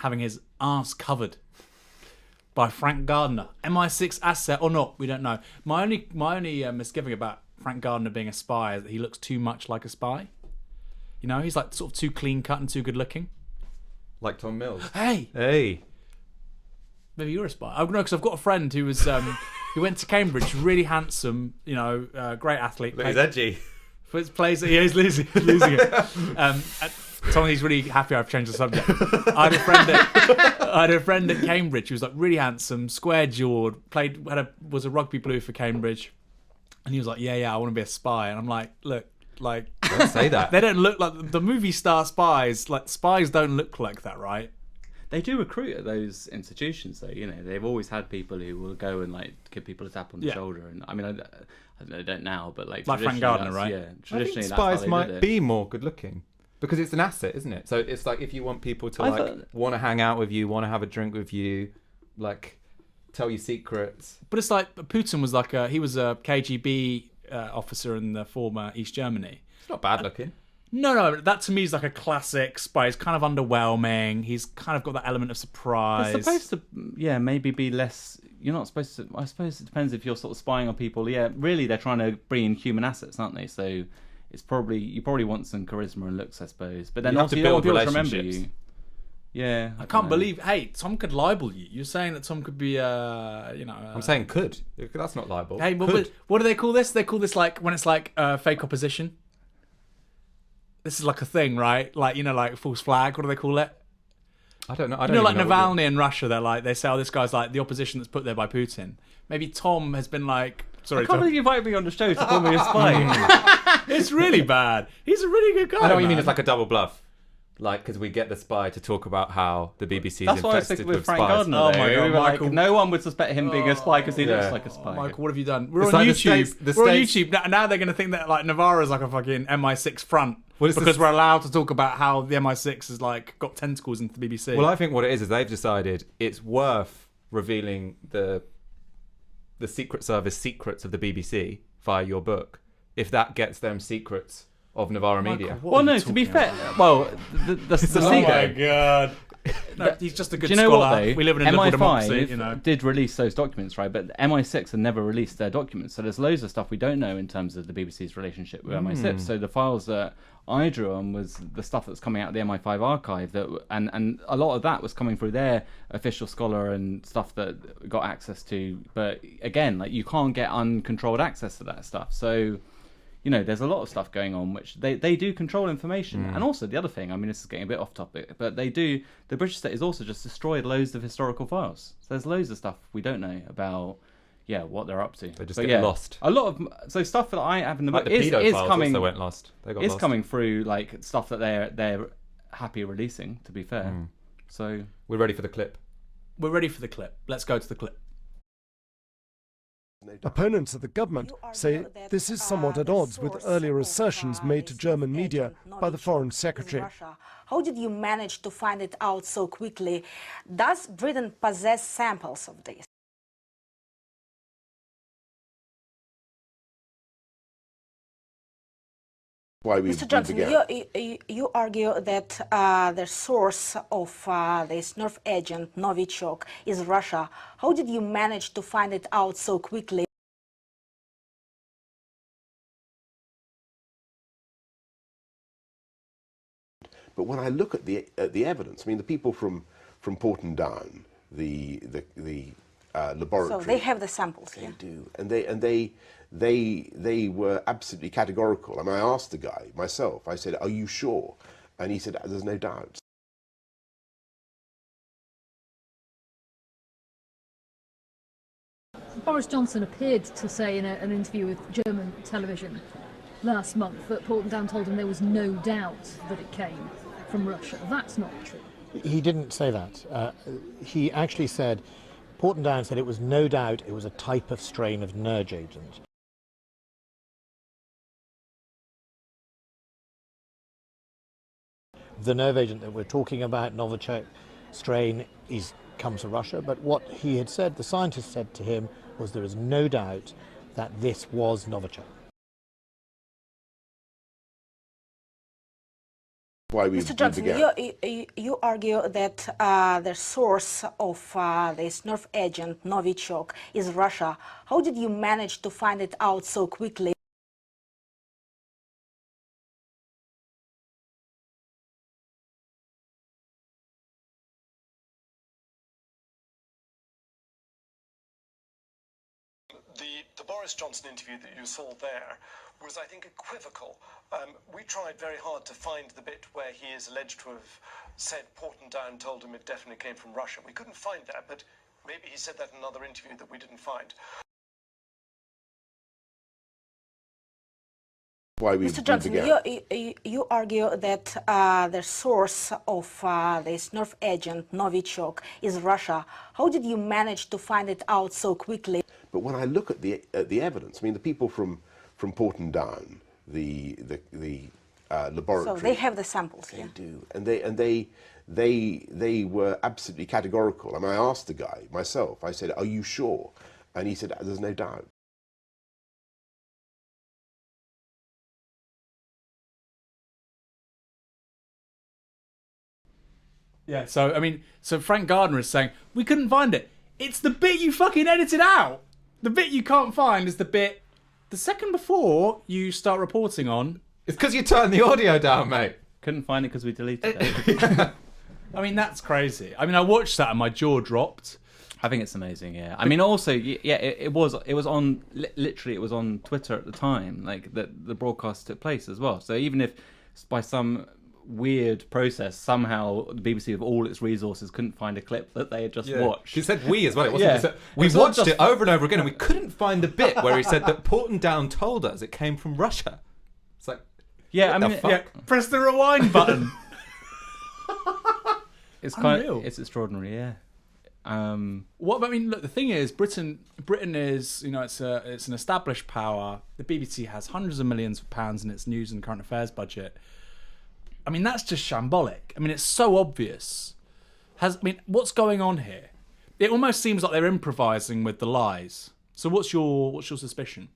having his arse covered by Frank Gardner. MI6 asset or not, we don't know. My only misgiving about Frank Gardner being a spy is that he looks too much like a spy. You know, he's like sort of too clean cut and too good looking. Like Tom Mills. Hey. Maybe you're a spy. I don't know, because I've got a friend who was who went to Cambridge, really handsome, you know, great athlete. But he's edgy. Plays, yeah, he's losing it. Tom, he's really happy I've changed the subject. I had a friend at Cambridge who was like really handsome, square-jawed, was a rugby blue for Cambridge, and he was like, yeah, I want to be a spy. And I'm like, look, like, don't say that. They don't look like the movie star spies. Like, spies don't look like that, right? They do recruit at those institutions, though. You know, they've always had people who will go and like give people a tap on the shoulder. And I mean, I don't now, but like Frank Gardner, right? Yeah, I think spies might be more good looking because it's an asset, isn't it? So it's like if you want people to want to hang out with you, want to have a drink with you, like tell you secrets. But it's like Putin was like he was a KGB officer in the former East Germany. It's not bad looking. No, that to me is like a classic spy. He's kind of underwhelming. He's kind of got that element of surprise. It's supposed to, maybe be less. You're not supposed to. I suppose it depends if you're sort of spying on people. Yeah, really, they're trying to bring in human assets, aren't they? So it's probably you probably want some charisma and looks, I suppose. But then you also have to build people to remember relationships. you. Yeah, I can't believe. Hey, Tom could libel you. You're saying that Tom could be, I'm saying could. That's not libel. Hey, what do they call this? They call this like when it's like fake opposition. This is like a thing, right? Like, you know, like false flag. What do they call it? I don't know. You know, like Navalny in Russia. They're like they say, "Oh, this guy's like the opposition that's put there by Putin." Maybe Tom has been like, sorry, I can't believe you invited me on the show to call me a spy. It's really bad. He's a really good guy. I know what you mean. It's like a double bluff. Like, because we get the spy to talk about how the BBC is That's why I was infested thinking with with Frank spies. Gardner. Oh though. my God, We were Michael. like, no one would suspect him being a spy because he looks like a spy. Michael, what have you done? We're It's on like YouTube. We're on YouTube now. They're going to think that like Navarro's like a fucking MI6 front because we're allowed to talk about how the MI6 has like got tentacles into the BBC. Well, I think what it is they've decided it's worth revealing the Secret Service secrets of the BBC via your book if that gets them secrets of Navarro Media. Well, no, to be fair, the oh my God. No, he's just a good Do you know scholar. what, though? We live in a liberal democracy, you know. Did release those documents, right? But MI6 had never released their documents, so there's loads of stuff we don't know in terms of the BBC's relationship with MI6. So the files that I drew on was the stuff that's coming out of the MI5 archive, and a lot of that was coming through their official scholar and stuff that got access to. But again, like you can't get uncontrolled access to that stuff, so. You know, there's a lot of stuff going on which they do control information. And also the other thing, I mean, this is getting a bit off topic, but the British state has also just destroyed loads of historical files. So there's loads of stuff we don't know about, what they're up to. They just get lost. A lot of stuff that I have in the book like the is files coming. also went lost. They got lost. Coming through like stuff that they're happy releasing, to be fair. So we're ready for the clip. We're ready for the clip. Let's go to the clip. Opponents of the government say this is somewhat at odds with earlier assertions made to German media by the Foreign Secretary. How did you manage to find it out so quickly? Does Britain possess samples of this? Mr. Johnson, you argue that the source of this nerve agent, Novichok, is Russia. How did you manage to find it out so quickly? But when I look at the evidence, I mean, the people from Porton Down, the laboratory. So they have the samples. They do, and they were absolutely categorical. I mean, I asked the guy myself. I said, "Are you sure?" And he said, "There's no doubt." Boris Johnson appeared to say in an interview with German television last month that Porton Down told him there was no doubt that it came from Russia. That's not true. He didn't say that. He actually said, Porton Down said it was no doubt it was a type of strain of nerve agent. The nerve agent that we're talking about, Novichok strain, comes from Russia, but what he had said, the scientist said to him, was there is no doubt that this was Novichok. Why Mr. Johnson, you argue that the source of this nerve agent, Novichok, is Russia. How did you manage to find it out so quickly? The Boris Johnson interview that you saw there was, I think, equivocal. We tried very hard to find the bit where he is alleged to have said Porton Down told him it definitely came from Russia. We couldn't find that, but maybe he said that in another interview that we didn't find. Mr. Johnson, you argue that the source of this nerve agent, Novichok, is Russia. How did you manage to find it out so quickly? But when I look at the evidence, I mean, the people from Porton Down, the laboratory. So they have the samples. They do, and they were absolutely categorical. I mean, I asked the guy myself. I said, "Are you sure?" And he said, "There's no doubt." Yeah, so, I mean, so Frank Gardner is saying, we couldn't find it. It's the bit you fucking edited out. The bit you can't find is the bit the second before you start reporting on. It's because you turned the audio down, mate. Couldn't find it because we deleted it. I mean, that's crazy. I mean, I watched that and my jaw dropped. I think it's amazing, yeah. I mean, also, yeah, it was on, literally, it was on Twitter at the time, like, the broadcast took place as well. So even if by some weird process somehow the BBC with all its resources couldn't find a clip that they had just watched. He said we as well. It wasn't we watched it over and over again and we couldn't find the bit where he said that Porton Down told us it came from Russia. It's like, yeah, I mean, press the rewind button. It's it's extraordinary, yeah. What I mean, look, the thing is, Britain is, you know, it's an established power. The BBC has hundreds of millions of pounds in its news and current affairs budget. I mean, that's just shambolic. I mean, it's so obvious. What's going on here? It almost seems like they're improvising with the lies. So what's your suspicion?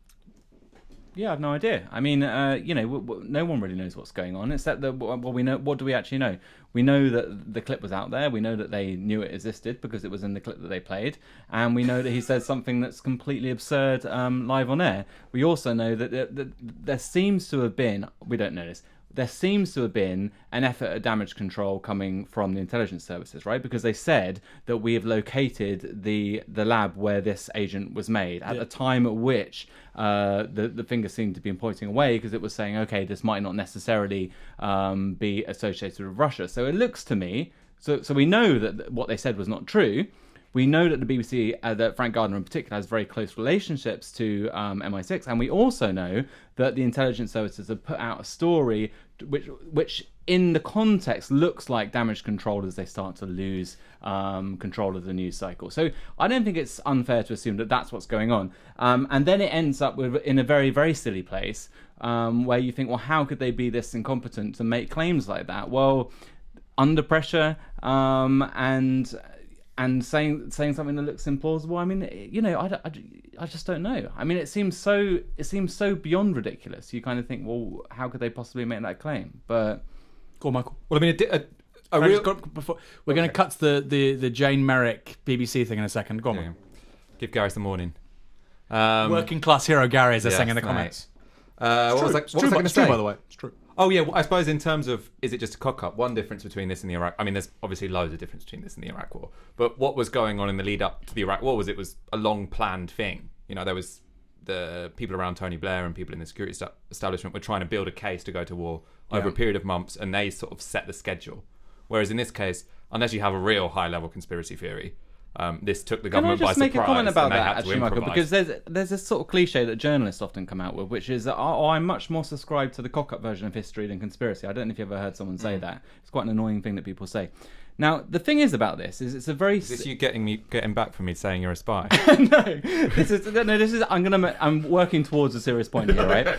Yeah, I have no idea. I mean, you know, no one really knows what's going on, except that, well, we know. What do we actually know? We know that the clip was out there. We know that they knew it existed because it was in the clip that they played. And we know that he said something that's completely absurd live on air. We also know that there seems to have been, we don't know this, there seems to have been an effort at damage control coming from the intelligence services, right? Because they said that we have located the lab where this agent was made at the time at which the finger seemed to be pointing away, because it was saying, okay, this might not necessarily be associated with Russia. So it looks to me, so we know that what they said was not true. We know that the BBC, that Frank Gardner in particular, has very close relationships to MI6, and we also know that the intelligence services have put out a story which in the context looks like damage control as they start to lose control of the news cycle. So I don't think it's unfair to assume that that's what's going on. And then it ends up in a very, very silly place where you think, well, how could they be this incompetent to make claims like that? Well, under pressure and saying something that looks implausible. I mean, you know, I just don't know. I mean, it seems so beyond ridiculous. You kind of think, well, how could they possibly make that claim? But go on, Michael. Well, I mean, we're going to cut to the Jane Merrick BBC thing in a second. Go on. Yeah. Give Gary some warning. Working class hero Gary, as they're saying in the comments. What was I going to say? By the way, it's true. Oh yeah, well, I suppose in terms of, is it just a cock-up? One difference between this and the Iraq, I mean, there's obviously loads of difference between this and the Iraq War, but what was going on in the lead up to the Iraq War was it was a long planned thing. You know, there was the people around Tony Blair and people in the security establishment were trying to build a case to go to war over a period of months, and they sort of set the schedule. Whereas in this case, unless you have a real high-level conspiracy theory, this took the government by surprise. Can I just make a comment about that, actually, Michael? Because there's this sort of cliche that journalists often come out with, which is that I'm much more subscribed to the cock-up version of history than conspiracy. I don't know if you've ever heard someone say that. It's quite an annoying thing that people say. Now, the thing is about this is it's a very... Is this you getting back from me saying you're a spy? I'm working towards a serious point here, right?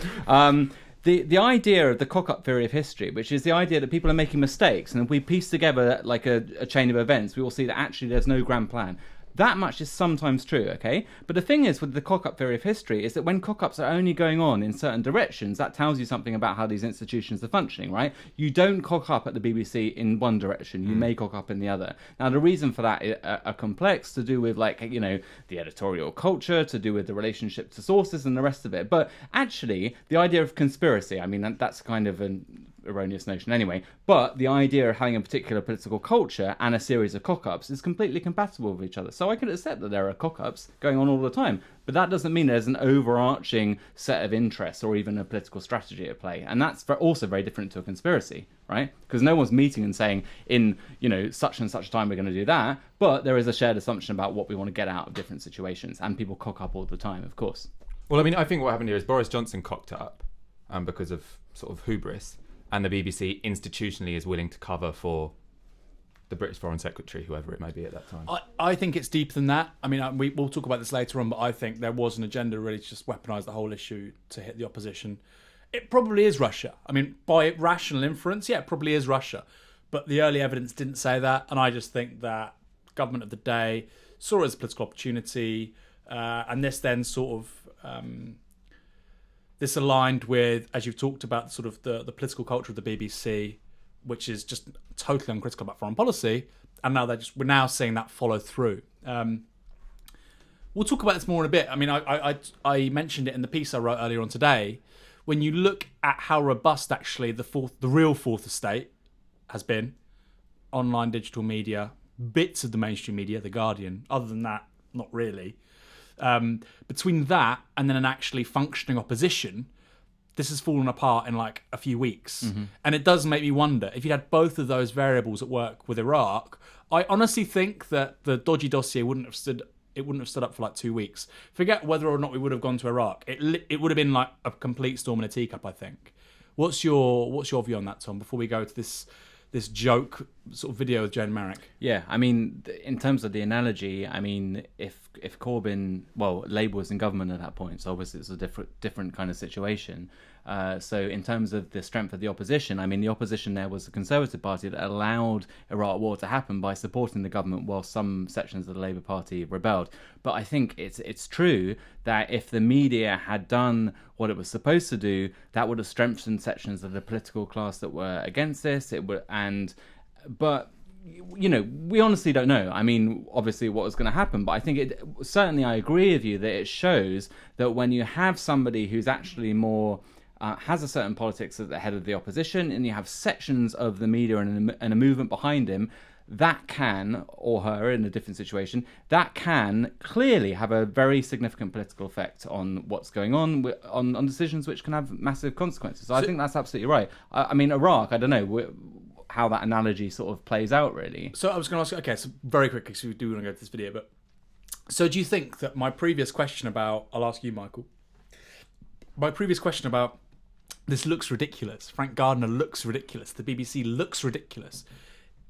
The idea of the cock-up theory of history, which is the idea that people are making mistakes, and if we piece together like a chain of events, we will see that actually there's no grand plan. That much is sometimes true, okay? But the thing is with the cock-up theory of history is that when cock-ups are only going on in certain directions, that tells you something about how these institutions are functioning, right? You don't cock up at the BBC in one direction. You may cock up in the other. Now, the reason for that are complex, to do with, like, you know, the editorial culture, to do with the relationship to sources and the rest of it. But actually, the idea of conspiracy, I mean, that's kind of an erroneous notion anyway, but the idea of having a particular political culture and a series of cock-ups is completely compatible with each other. So I can accept that there are cock-ups going on all the time, but that doesn't mean there's an overarching set of interests or even a political strategy at play. And that's also very different to a conspiracy, right? Because no one's meeting and saying, in, you know, such and such a time we're going to do that, but there is a shared assumption about what we want to get out of different situations, and people cock up all the time, of course. Well, I mean, I think what happened here is Boris Johnson cocked up because of sort of hubris, and the BBC institutionally is willing to cover for the British Foreign Secretary, whoever it may be at that time. I think it's deeper than that. I mean, we'll talk about this later on, but I think there was an agenda really to just weaponise the whole issue to hit the opposition. It probably is Russia. I mean, by rational inference, yeah, it probably is Russia. But the early evidence didn't say that, and I just think that the government of the day saw it as a political opportunity, and this then sort of... this aligned with, as you've talked about, sort of the political culture of the BBC, which is just totally uncritical about foreign policy, and now we're now seeing that follow through. We'll talk about this more in a bit. I mean, I mentioned it in the piece I wrote earlier on today. When you look at how robust actually the real fourth estate has been, online digital media, bits of the mainstream media, The Guardian. Other than that, not really. Between that and then an actually functioning opposition, this has fallen apart in like a few weeks. Mm-hmm. And it does make me wonder, if you had both of those variables at work with Iraq, I honestly think that the dodgy dossier wouldn't have stood up for like 2 weeks. Forget whether or not we would have gone to Iraq. It would have been like a complete storm in a teacup, I think. What's your view on that, Tom, before we go to this joke sort of video with Jane Merrick? Yeah, I mean, in terms of the analogy, I mean, if Corbyn, well, Labour was in government at that point, so obviously it's a different kind of situation. So in terms of the strength of the opposition, I mean, the opposition there was the Conservative Party that allowed Iraq War to happen by supporting the government while some sections of the Labour Party rebelled. But I think it's true that if the media had done what it was supposed to do, that would have strengthened sections of the political class that were against this. But you know, we honestly don't know. I mean, obviously what was going to happen, but I think certainly I agree with you that it shows that when you have somebody who's actually more has a certain politics at the head of the opposition, and you have sections of the media and a movement behind him, that can, or her in a different situation, that can clearly have a very significant political effect on what's going on decisions which can have massive consequences. So I think that's absolutely right. I mean, Iraq, I don't know how that analogy sort of plays out, really. So I was going to ask, okay, so very quickly, because we do want to go to this video, but so do you think that my previous question about, I'll ask you, Michael, my previous question about this looks ridiculous, Frank Gardner looks ridiculous, the BBC looks ridiculous,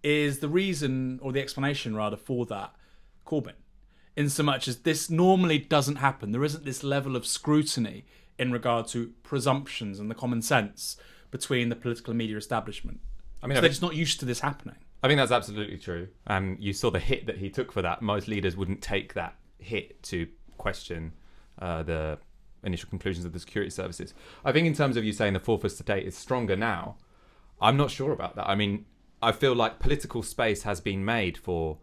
is the reason, or the explanation rather, for that Corbyn? In so much as this normally doesn't happen, there isn't this level of scrutiny in regard to presumptions and the common sense between the political and media establishment. I mean, so they're just not used to this happening. I think that's absolutely true. And you saw the hit that he took for that. Most leaders wouldn't take that hit to question the initial conclusions of the security services. I think in terms of you saying the fourth estate is stronger now, I'm not sure about that. I mean, I feel like political space has been made for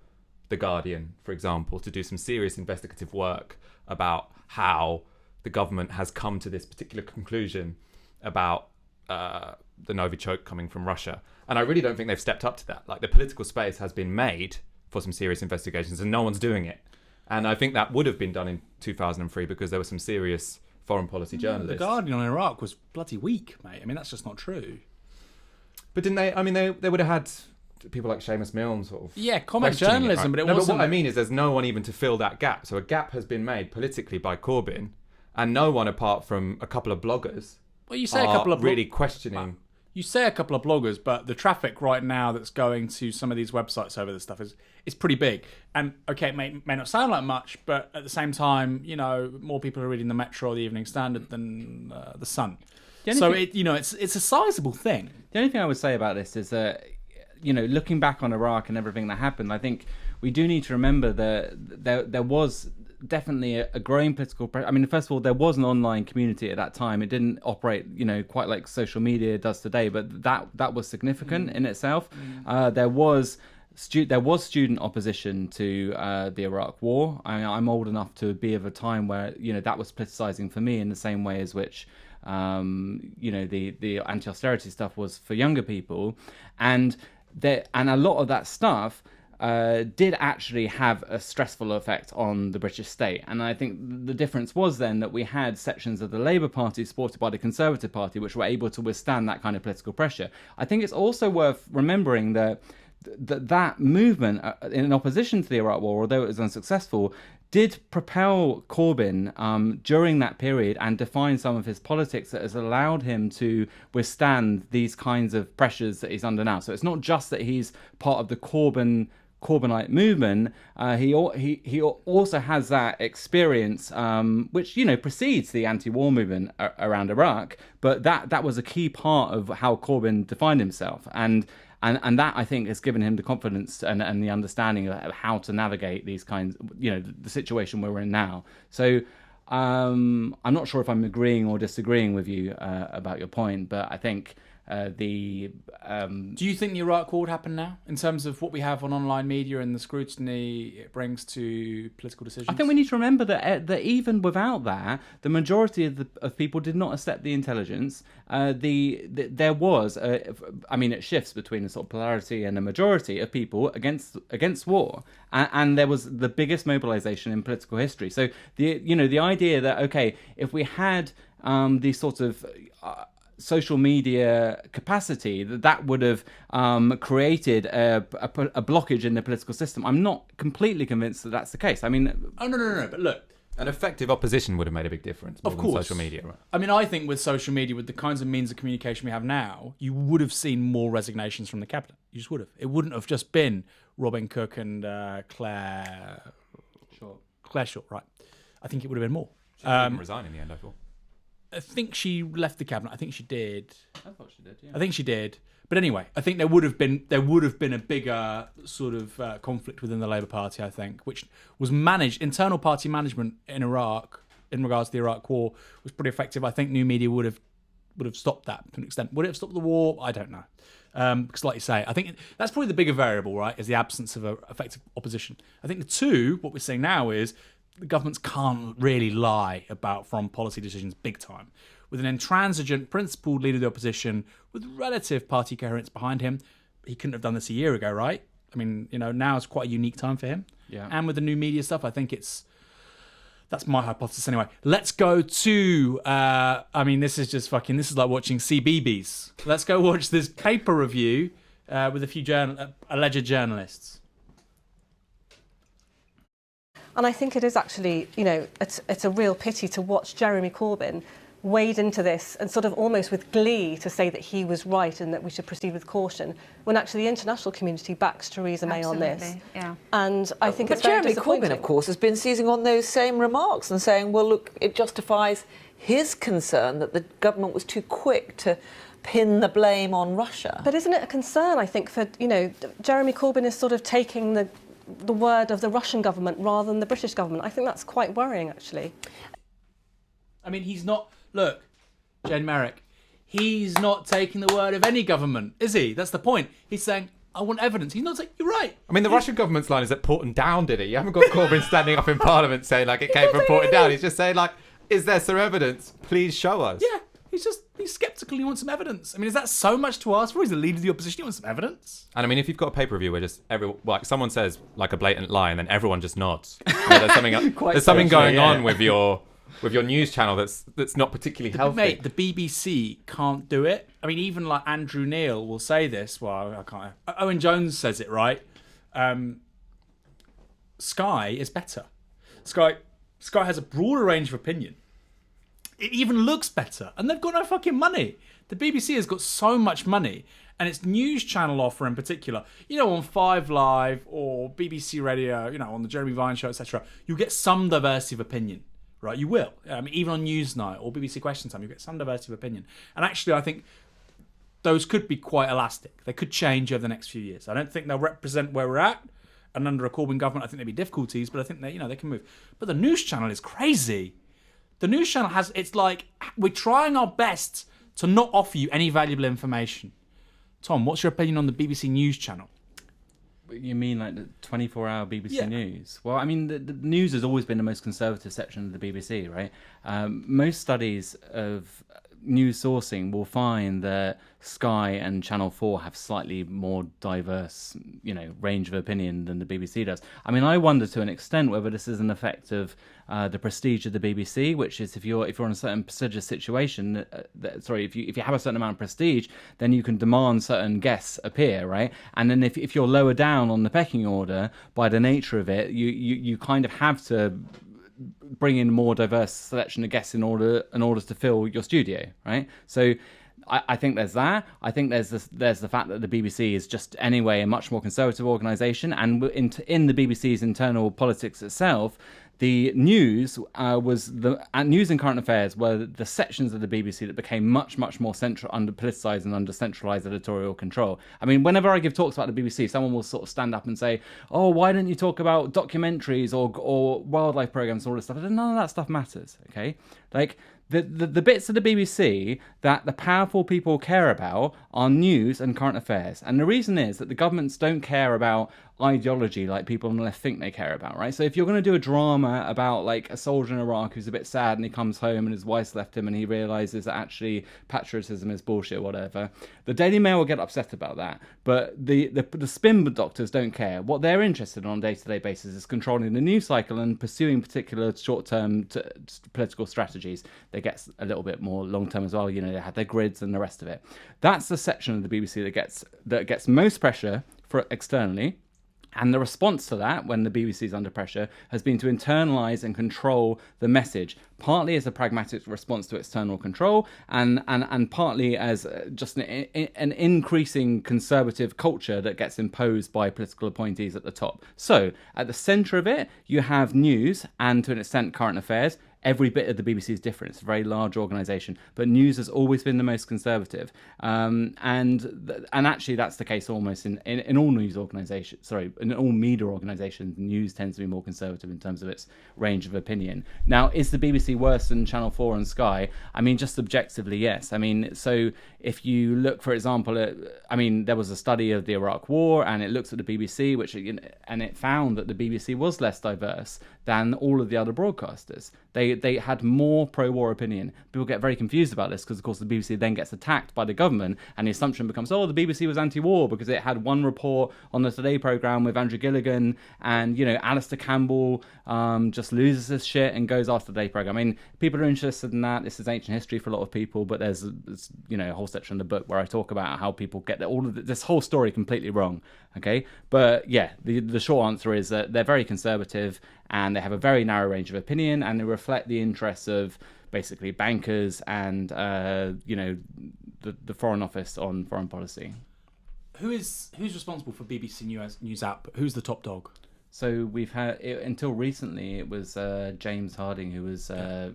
The Guardian, for example, to do some serious investigative work about how the government has come to this particular conclusion about the Novichok coming from Russia. And I really don't think they've stepped up to that. Like, the political space has been made for some serious investigations and no one's doing it. And I think that would have been done in 2003 because there were some serious foreign policy journalists. The Guardian on Iraq was bloody weak, mate. I mean, that's just not true. But didn't they? I mean, they would have had people like Seamus Milne sort of... Yeah, comment journalism, but it wasn't... But what I mean is there's no one even to fill that gap. So a gap has been made politically by Corbyn, and no one apart from a couple of bloggers well, you say a couple of really questioning... You say a couple of bloggers, but the traffic right now that's going to some of these websites over this stuff is pretty big. And okay, it may not sound like much, but at the same time, you know, more people are reading the Metro or the Evening Standard than the Sun. So it's a sizable thing. The only thing I would say about this is that, you know, looking back on Iraq and everything that happened, I think we do need to remember that there was definitely a growing political pressure. I mean, first of all, there was an online community at that time. It didn't operate, quite like social media does today, but that was significant in itself. There was student opposition to the Iraq War. I'm old enough to be of a time where that was politicizing for me in the same way as which the anti-austerity stuff was for younger people, and a lot of that stuff did actually have a stressful effect on the British state. And I think the difference was then that we had sections of the Labour Party supported by the Conservative Party which were able to withstand that kind of political pressure. I think it's also worth remembering that that movement in opposition to the Iraq War, although it was unsuccessful, did propel Corbyn during that period and define some of his politics that has allowed him to withstand these kinds of pressures that he's under now. So it's not just that he's part of the Corbynite movement. He also has that experience, which precedes the anti-war movement around Iraq. But that was a key part of how Corbyn defined himself, and that, I think, has given him the confidence and the understanding of how to navigate these kinds, the situation we're in now. So I'm not sure if I'm agreeing or disagreeing with you about your point, but I think do you think the Iraq War would happen now in terms of what we have on online media and the scrutiny it brings to political decisions? I think we need to remember that even without that, the majority of people did not accept the intelligence. There was, it shifts between a sort of polarity and a majority of people against war, and there was the biggest mobilization in political history. So the idea that if we had these sort of social media capacity, that would have created a blockage in the political system. I'm not completely convinced that that's the case. I mean, no. But look, an effective opposition would have made a big difference. Of course, social media. Right? I mean, I think with social media, with the kinds of means of communication we have now, you would have seen more resignations from the cabinet. You just would have. It wouldn't have just been Robin Cook and Claire Short, right? I think it would have been more. She didn't resign in the end, I thought. I think she left the cabinet. I think she did. I thought she did. Yeah. I think she did. But anyway, I think there would have been a bigger sort of conflict within the Labour Party. I think, which was managed. Internal party management in Iraq in regards to the Iraq War was pretty effective. I think new media would have stopped that to an extent. Would it have stopped the war? I don't know. Because, like you say, I think that's probably the bigger variable, right? Is the absence of effective opposition. I think the two, what we're seeing now is, the governments can't really lie about foreign policy decisions big time. With an intransigent, principled leader of the opposition with relative party coherence behind him, he couldn't have done this a year ago, right? I mean, now is quite a unique time for him. Yeah. And with the new media stuff, I think that's my hypothesis anyway. Let's go to, this is like watching CBeebies. Let's go watch this paper review with a few alleged journalists. And I think it is actually, it's a real pity to watch Jeremy Corbyn wade into this and sort of almost with glee to say that he was right and that we should proceed with caution, when actually the international community backs Theresa May on this. Yeah. And I think it's very disappointing. Jeremy Corbyn, of course, has been seizing on those same remarks and saying, well, look, it justifies his concern that the government was too quick to pin the blame on Russia. But isn't it a concern, I think, for, Jeremy Corbyn is sort of taking the word of the Russian government rather than the British government. I think that's quite worrying, actually. I mean, he's not... Look, Jane Merrick, he's not taking the word of any government, is he? That's the point. He's saying, I want evidence. He's not saying, you're right. I mean, the Russian government's line is that Porton Down did it. You haven't got Corbyn standing up in Parliament saying, it came from Porton Down. He's just saying, is there some evidence? Please show us. Yeah, he's sceptical. He wants some evidence. I mean, is that so much to ask for? He's the leader of the opposition. He wants some evidence. And I mean, if you've got a paper review where just someone says a blatant lie and then everyone just nods. There's something going on with your news channel that's not particularly healthy. Mate, the BBC can't do it. I mean, even Andrew Neil will say this. Well, I can't. Owen Jones says it, right? Sky is better. Sky has a broader range of opinion. It even looks better. And they've got no fucking money. The BBC has got so much money. And its news channel offer in particular, on 5 Live or BBC Radio, on the Jeremy Vine show, etc., you'll get some diversity of opinion. Right, you will. I mean, even on Newsnight or BBC Question Time, you get some diversity of opinion. And actually, I think those could be quite elastic. They could change over the next few years. I don't think they'll represent where we're at. and under a Corbyn government, I think there'd be difficulties, but I think they can move. But the news channel is crazy. The news channel it's like we're trying our best to not offer you any valuable information. Tom, what's your opinion on the BBC News channel? You mean like the 24-hour BBC News? Well, I mean, the news has always been the most conservative section of the BBC, right? Most studies of news sourcing will find that Sky and Channel 4 have slightly more diverse, range of opinion than the BBC does. I mean, I wonder to an extent whether this is an effect of the prestige of the BBC, which is if you're in a certain prestigious situation, if you have a certain amount of prestige, then you can demand certain guests appear, right? And then if you're lower down on the pecking order, by the nature of it, you kind of have to bring in more diverse selection of guests in order to fill your studio, right? So I think there's that. I think there's the fact that the BBC is just anyway a much more conservative organisation, and in the BBC's internal politics itself, the news news and current affairs were the sections of the BBC that became much more under politicised and under centralised editorial control. I mean, whenever I give talks about the BBC, someone will sort of stand up and say, "Oh, why don't you talk about documentaries or wildlife programmes and all this stuff?" None of that stuff matters. Okay, like. The bits of the BBC that the powerful people care about are news and current affairs. And the reason is that the governments don't care about ideology like people on the left think they care about, right? So if you're going to do a drama about like a soldier in Iraq who's a bit sad and he comes home and his wife's left him and he realises that actually patriotism is bullshit or whatever, the Daily Mail will get upset about that. But the spin doctors don't care. What they're interested in on a day-to-day basis is controlling the news cycle and pursuing particular short-term political strategies. They get a little bit more long-term as well. They have their grids and the rest of it. That's the section of the BBC that gets most pressure for externally. And the response to that, when the BBC is under pressure, has been to internalise and control the message, partly as a pragmatic response to external control, and partly as just an increasing conservative culture that gets imposed by political appointees at the top. So, at the centre of it, you have news and, to an extent, current affairs. Every bit of the BBC is different. It's a very large organisation, but news has always been the most conservative, and actually that's the case almost in all news organisations. Sorry, in all media organisations, news tends to be more conservative in terms of its range of opinion. Now, is the BBC worse than Channel 4 and Sky? I mean, just objectively, yes. I mean, so if you look, for example, there was a study of the Iraq War, and it looks at the BBC, and it found that the BBC was less diverse than all of the other broadcasters. They had more pro-war opinion. People get very confused about this because, of course, the BBC then gets attacked by the government, and the assumption becomes, the BBC was anti-war because it had one report on the Today programme with Andrew Gilligan, and Alistair Campbell just loses his shit and goes after the Today programme. I mean, people are interested in that. This is ancient history for a lot of people, but there's a whole section in the book where I talk about how people get all of this whole story completely wrong. Okay, but yeah, the short answer is that they're very conservative and they have a very narrow range of opinion, and they reflect the interests of basically bankers and the Foreign Office on foreign policy. Who's responsible for BBC News app? Who's the top dog? So we've had until recently it was James Harding, who was who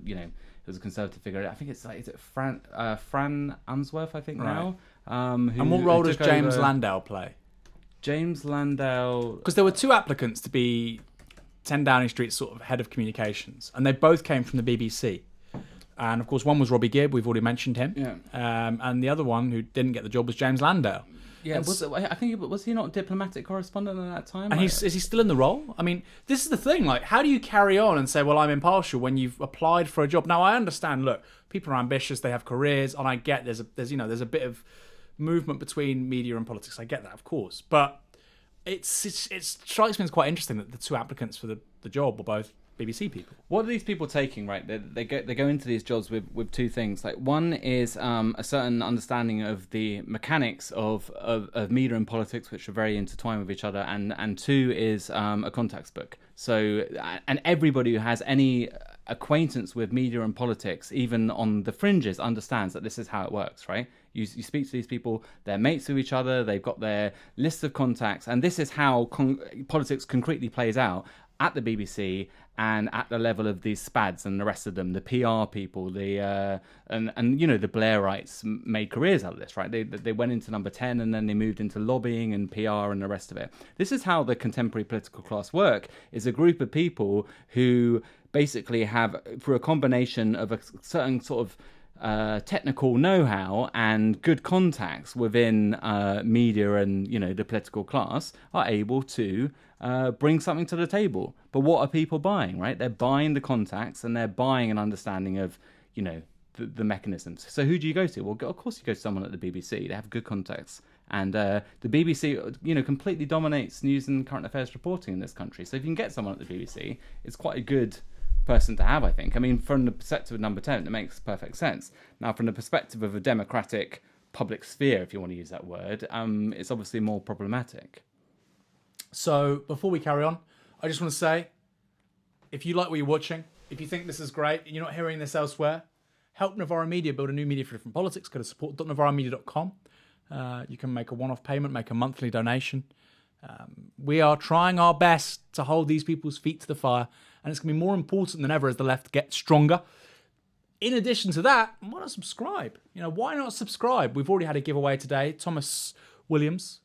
was a conservative figure. I think is it Fran Unsworth, I think, right. now. And what role does James Landau play? James Landau, because there were two applicants to be 10 Downing Street sort of head of communications, and they both came from the BBC. And of course, one was Robbie Gibb, we've already mentioned him. Yeah. And the other one who didn't get the job was James Landau. Yeah, was he not diplomatic correspondent at that time? And is he still in the role? I mean, this is the thing. Like, how do you carry on and say, well, I'm impartial when you've applied for a job? Now, I understand. Look, people are ambitious; they have careers, and I get there's a bit of movement between media and politics. I get that, of course, but it strikes me as quite interesting that the two applicants for the job were both BBC people. What are these people taking? Right, they go into these jobs with two things. Like, one is a certain understanding of the mechanics of media and politics, which are very intertwined with each other, and two is a contacts book. So, and everybody who has any acquaintance with media and politics, even on the fringes, understands that this is how it works, right? You speak to these people, they're mates with each other, they've got their list of contacts, and this is how politics concretely plays out. at the BBC and at the level of these spads and the rest of them, the PR people, and you know, the Blairites made careers out of this, right? They went into Number 10 and then they moved into lobbying and PR and the rest of it. This is how the contemporary political class work, is a group of people who basically have, through a combination of a certain sort of technical know-how and good contacts within media and, you know, the political class, are able to bring something to the table. But what are people buying, right? They're buying the contacts and they're buying an understanding of, you know, the mechanisms. So who do you go to? Well, of course you go to someone at the BBC. They have good contacts. And the BBC, you know, completely dominates news and current affairs reporting in this country. So if you can get someone at the BBC, it's quite a good person to have, I think. I mean, from the perspective of Number 10, it makes perfect sense. Now, from the perspective of a democratic public sphere, if you want to use that word, it's obviously more problematic. So before we carry on, I just want to say, if you like what you're watching, if you think this is great and you're not hearing this elsewhere, help Novara Media build a new media for different politics. Go to support.novaramedia.com. You can make a one-off payment, make a monthly donation. We are trying our best to hold these people's feet to the fire, and it's going to be more important than ever as the left gets stronger. In addition to that, why not subscribe? You know, why not subscribe? We've already had a giveaway today. Thomas Williams,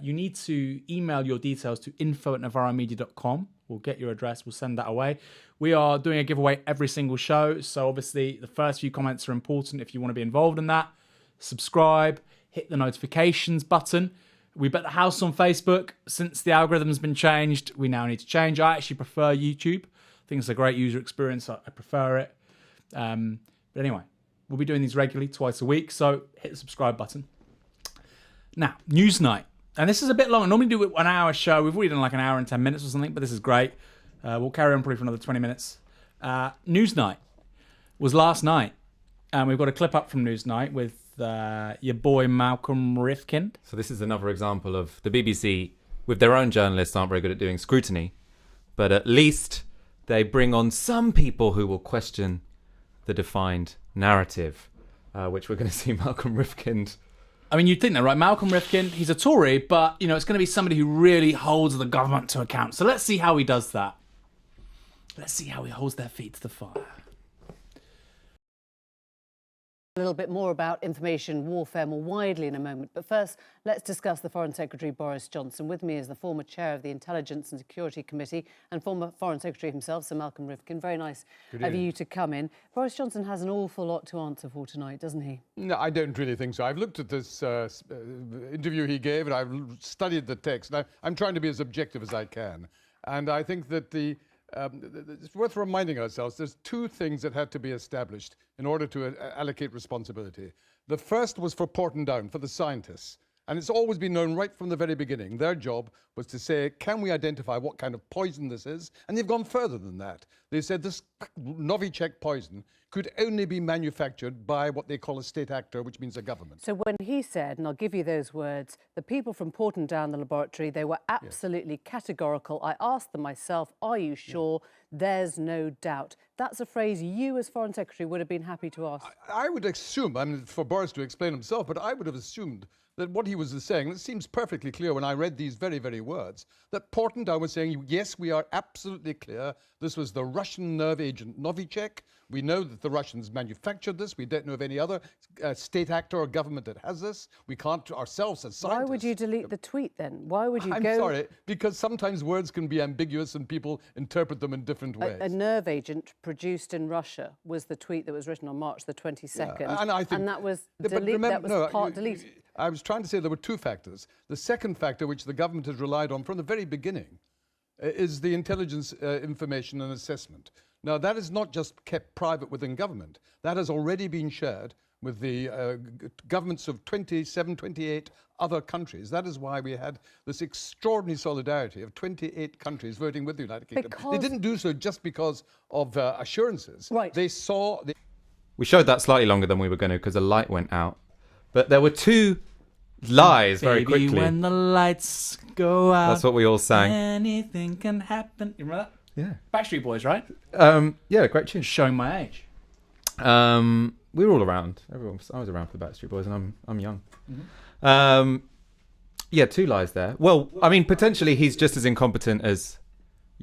you need to email your details to info@novaramedia.com. We'll get your address. We'll send that away. We are doing a giveaway every single show, so obviously the first few comments are important if you want to be involved in that. Subscribe, hit the notifications button. We bet the house on Facebook. Since the algorithm's been changed, we now need to change. I actually prefer YouTube. I think it's a great user experience. I prefer it. But anyway, we'll be doing these regularly, twice a week. So hit the subscribe button. Now, Newsnight. And this is a bit long. I normally do an hour show. We've already done like an hour and 10 minutes or something, but this is great. We'll carry on probably for another 20 minutes. Newsnight was last night. And we've got a clip up from Newsnight with your boy Malcolm Rifkind. So this is another example of the BBC, with their own journalists, aren't very good at doing scrutiny. But at least they bring on some people who will question the defined narrative, which we're going to see Malcolm Rifkind. I mean, you'd think that, right? Malcolm Rifkind, he's a Tory, but, you know, it's going to be somebody who really holds the government to account. So let's see how he does that. Let's see how he holds their feet to the fire. A little bit more about information warfare more widely in a moment. But first, let's discuss the Foreign Secretary Boris Johnson. With me is the former chair of the Intelligence and Security Committee and former Foreign Secretary himself, Sir Malcolm Rifkind. Very nice of you to come in. Boris Johnson has an awful lot to answer for tonight, doesn't he? No, I don't really think so. I've looked at this interview he gave and I've studied the text. And I'm trying to be as objective as I can. And I think that it's worth reminding ourselves there's two things that had to be established in order to allocate responsibility. The first was for Porton Down, for the scientists. And it's always been known right from the very beginning. Their job was to say, can we identify what kind of poison this is? And they've gone further than that. They said this Novichok poison could only be manufactured by what they call a state actor, which means a government. So when he said, and I'll give you those words, the people from Porton Down, the laboratory, they were absolutely categorical. I asked them myself, are you sure? There's no doubt. That's a phrase you as Foreign Secretary would have been happy to ask. I would assume, I mean, for Boris to explain himself, but I would have assumed that what he was saying, and it seems perfectly clear when I read these very, very words, that Porton Down was saying, yes, we are absolutely clear. This was the Russian nerve agent Novichok. We know that the Russians manufactured this. We don't know of any other state actor or government that has this. We can't ourselves as scientists. Why would you delete the tweet then? Why would you I'm sorry, because sometimes words can be ambiguous and people interpret them in different ways. A nerve agent produced in Russia was the tweet that was written on March the 22nd. Yeah, and that was deleted. I was trying to say there were two factors. The second factor, which the government has relied on from the very beginning, is the intelligence information and assessment. Now, that is not just kept private within government. That has already been shared with the governments of 27, 28 other countries. That is why we had this extraordinary solidarity of 28 countries voting with the United Kingdom. They didn't do so just because of assurances. Right. They saw... We showed that slightly longer than we were going to because the light went out. But there were two lies very quickly. Baby, when the lights go out, that's what we all sang. Anything can happen. You remember that? Yeah. Backstreet Boys, right? Yeah, great tune. Showing my age. We were all around. I was around for the Backstreet Boys, and I'm young. Mm-hmm. Yeah, two lies there. Well, I mean, potentially he's just as incompetent as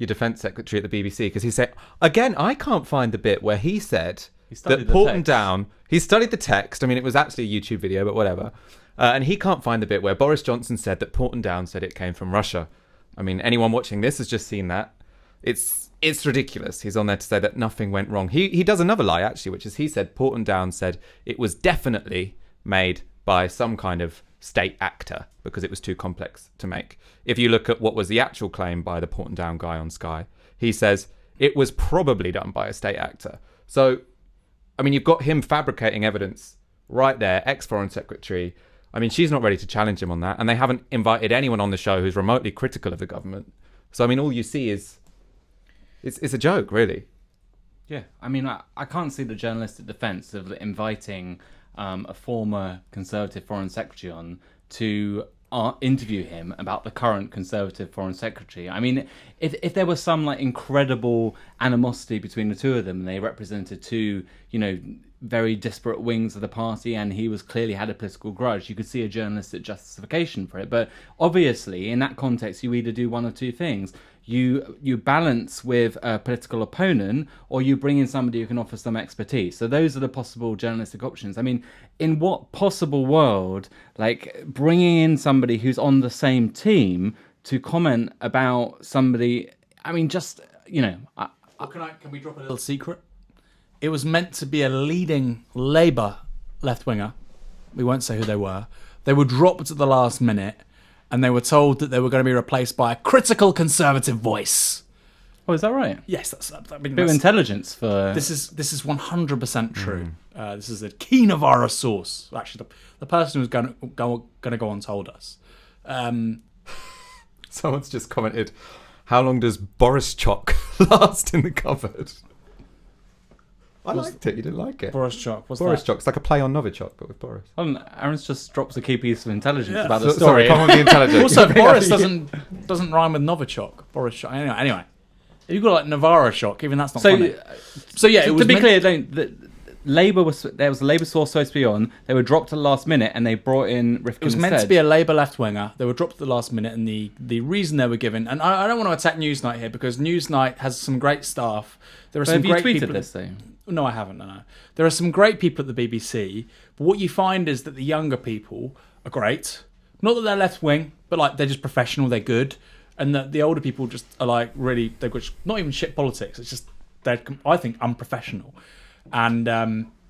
your defence secretary at the BBC, because he said, again, I can't find the bit where he said studied that the Porton text. Down, he studied the text. I mean, it was actually a YouTube video, but whatever. And he can't find the bit where Boris Johnson said that Porton Down said it came from Russia. I mean, anyone watching this has just seen that. It's ridiculous. He's on there to say that nothing went wrong. He does another lie, actually, which is he said Porton Down said it was definitely made by some kind of state actor because it was too complex to make. If you look at what was the actual claim by the Porton Down guy on Sky, he says it was probably done by a state actor. So, I mean, you've got him fabricating evidence right there, ex-Foreign Secretary. I mean, she's not ready to challenge him on that, and they haven't invited anyone on the show who's remotely critical of the government. So, I mean, all you see is it's a joke, really. Yeah, I mean, I can't see the journalistic defence of inviting a former Conservative Foreign Secretary on to interview him about the current Conservative Foreign Secretary. I mean, if there was some like incredible animosity between the two of them, and they represented two, very disparate wings of the party, and he was clearly had a political grudge, you could see a journalistic justification for it. But obviously, in that context, you either do one of two things. You balance with a political opponent, or you bring in somebody who can offer some expertise. So those are the possible journalistic options. I mean, in what possible world, like bringing in somebody who's on the same team to comment about somebody? I mean, just can we drop a little secret? It was meant to be a leading Labour left winger. We won't say who they were. They were dropped at the last minute, and they were told that they were going to be replaced by a critical Conservative voice. Oh, is that right? Yes, that's. I mean, bit of intelligence for. This is 100% true. This is a key Navarra source. Actually, the person who's going to go on told us. Someone's just commented, "How long does Boris Chock last in the cupboard?" I liked it. You didn't like it. Boris Chock. What's Boris that? Chock. It's like a play on Novichok, but with Boris. Aaron's just drops a key piece of intelligence Yeah. about the Sorry, story. come on, the intelligence. Also, Boris doesn't rhyme with Novichok. Boris Chock. Anyway, if you've got like Navarra Shock, even that's not funny. So yeah, it was to be meant- clear, Labour there was a Labour source supposed to be on. They were dropped at the last minute, and they brought in Rifkin. It was meant to be a Labour left winger. They were dropped at the last minute, and the reason they were given. And I don't want to attack Newsnight here because Newsnight has some great staff. There are some Have you great tweeted people. this though? No, I haven't. No. There are some great people at the BBC, but what you find is that the younger people are great. Not that they're left wing, but like they're just professional. They're good, and that the older people just are like really. They've got not even shit politics. It's just they're, I think, unprofessional. And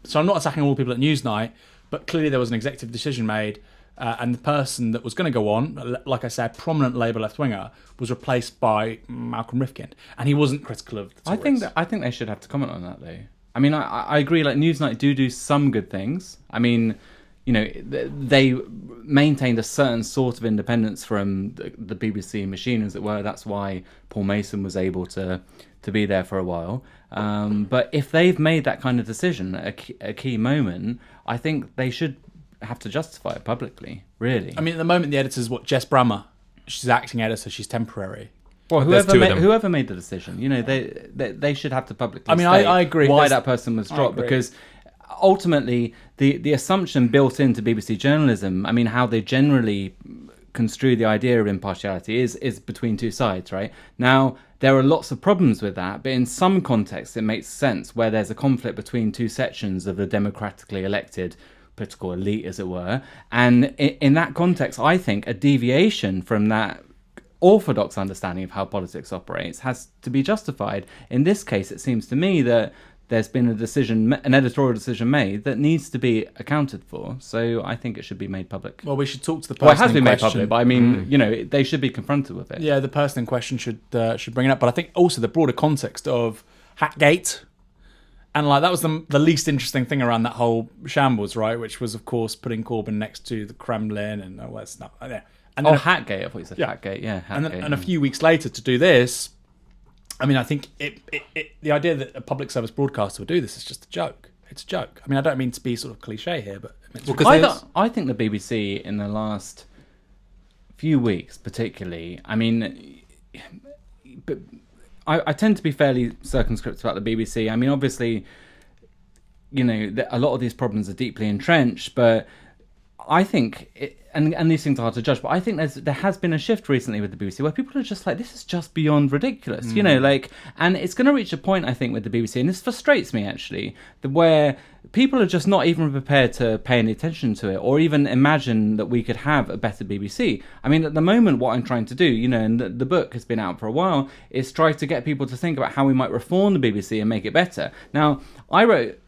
so I'm not attacking all the people at Newsnight, but clearly there was an executive decision made, and the person that was going to go on, like I said, prominent Labour left winger, was replaced by Malcolm Rifkin, and he wasn't critical of the Tories. I think they should have to comment on that though. I mean, I agree. Like Newsnight do some good things. I mean, they maintained a certain sort of independence from the BBC machine, as it were. That's why Paul Mason was able to be there for a while. But if they've made that kind of decision at a key moment, I think they should have to justify it publicly. Really. I mean, at the moment, the editor's Jess Brammer. She's acting editor. She's temporary. Well, whoever made the decision, they should have to publicly. I mean, state I agree. why that person was dropped, because ultimately the assumption built into BBC journalism, I mean, how they generally construe the idea of impartiality is between two sides, right? Now, there are lots of problems with that, but in some contexts it makes sense where there's a conflict between two sections of the democratically elected political elite, as it were. And in that context, I think a deviation from that orthodox understanding of how politics operates has to be justified. In this case, it seems to me that there's been an editorial decision made that needs to be accounted for. So I think it should be made public. Well, we should talk to the person. Well, it has been in made question. public, but I mean, they should be confronted with it. Yeah, the person in question should bring it up. But I think also the broader context of Hackgate, and like that was the least interesting thing around that whole shambles, right? Which was, of course, putting Corbyn next to the Kremlin and all that stuff. Yeah. And then Hackgate, I thought you said Hackgate, yeah. Hackgate, and a few weeks later to do this, I mean, I think the idea that a public service broadcaster would do this is just a joke. It's a joke. I mean, I don't mean to be sort of cliche here, but I think the BBC in the last few weeks, particularly, I mean, but I tend to be fairly circumscript about the BBC. I mean, obviously, a lot of these problems are deeply entrenched, but I think and these things are hard to judge, but I think there has been a shift recently with the BBC where people are just like, this is just beyond ridiculous, you know, like, and it's going to reach a point, I think, with the BBC, and this frustrates me actually, where people are just not even prepared to pay any attention to it or even imagine that we could have a better BBC. I mean, at the moment, what I'm trying to do, you know, and the book has been out for a while, is try to get people to think about how we might reform the BBC and make it better. Now, I wrote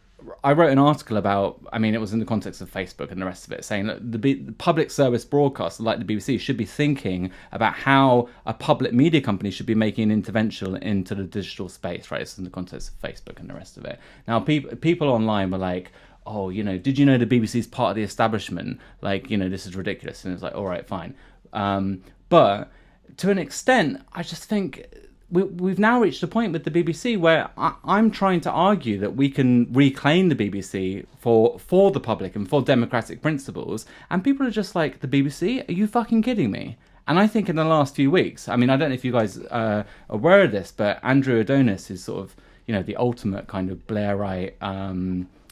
an article about, I mean, it was in the context of Facebook and the rest of it, saying that the public service broadcaster like the BBC should be thinking about how a public media company should be making an intervention into the digital space, right? It's in the context of Facebook and the rest of it. Now, people online were like, oh, you know, did you know the BBC is part of the establishment? Like, you know, this is ridiculous. And it's like, all right, fine. But to an extent, I just think we've now reached a point with the BBC where I'm trying to argue that we can reclaim the BBC for the public and for democratic principles, and people are just like, the BBC? Are you fucking kidding me? And I think in the last few weeks, I mean, I don't know if you guys are aware of this, but Andrew Adonis is sort of, you know, the ultimate kind of Blairite,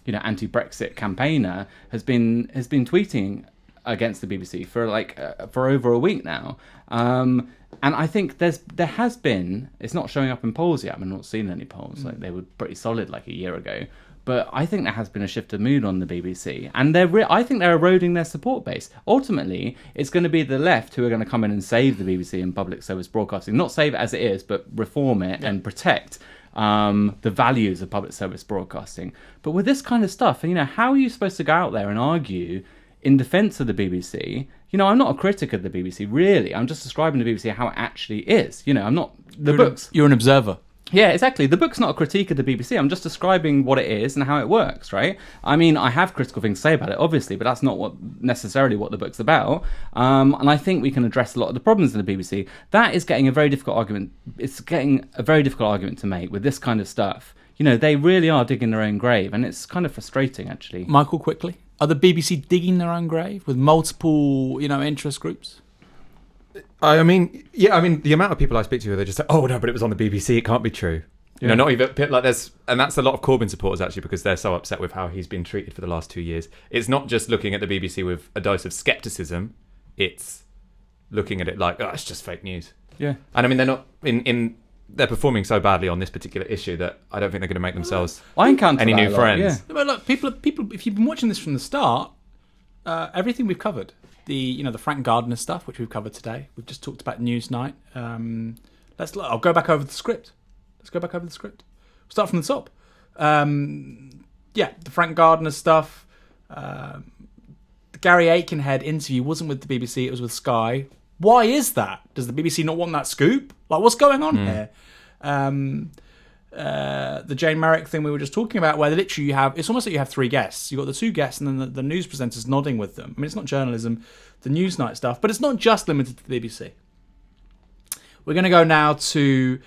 you know, anti-Brexit campaigner, has been tweeting against the BBC for over a week now. And I think there has been, it's not showing up in polls yet. I've not seen any polls. Like, they were pretty solid like a year ago. But I think there has been a shift of mood on the BBC. And I think they're eroding their support base. Ultimately, it's going to be the left who are going to come in and save the BBC and public service broadcasting. Not save it as it is, but reform it and protect the values of public service broadcasting. But with this kind of stuff, you know, how are you supposed to go out there and argue in defence of the BBC? You know, I'm not a critic of the BBC, really. I'm just describing the BBC how it actually is. You know, I'm not... You're an observer. Yeah, exactly. The book's not a critique of the BBC. I'm just describing what it is and how it works, right? I mean, I have critical things to say about it, obviously, but that's not necessarily what the book's about. And I think we can address a lot of the problems in the BBC. That is getting a very difficult argument. It's getting a very difficult argument to make with this kind of stuff. You know, they really are digging their own grave, and it's kind of frustrating, actually. Michael, quickly. Are the BBC digging their own grave with multiple, you know, interest groups? I mean, the amount of people I speak to, they're just like, oh no, but it was on the BBC, it can't be true. You know, not even like and that's a lot of Corbyn supporters actually, because they're so upset with how he's been treated for the last 2 years. It's not just looking at the BBC with a dose of scepticism; it's looking at it like, oh, it's just fake news. Yeah, and I mean, they're not they're performing so badly on this particular issue that I don't think they're going to make themselves any new friends. Yeah. But look, people. If you've been watching this from the start, everything we've covered, the Frank Gardner stuff, which we've covered today. We've just talked about Newsnight. I'll go back over the script. Let's go back over the script. We'll start from the top. The Frank Gardner stuff. The Gary Aikenhead interview wasn't with the BBC; it was with Sky. Why is that? Does the BBC not want that scoop? Like, what's going on here? The Jane Merrick thing we were just talking about, where literally it's almost like you have three guests. You've got the two guests and then the news presenters nodding with them. I mean, it's not journalism, the Newsnight stuff, but it's not just limited to the BBC. We're going to go now to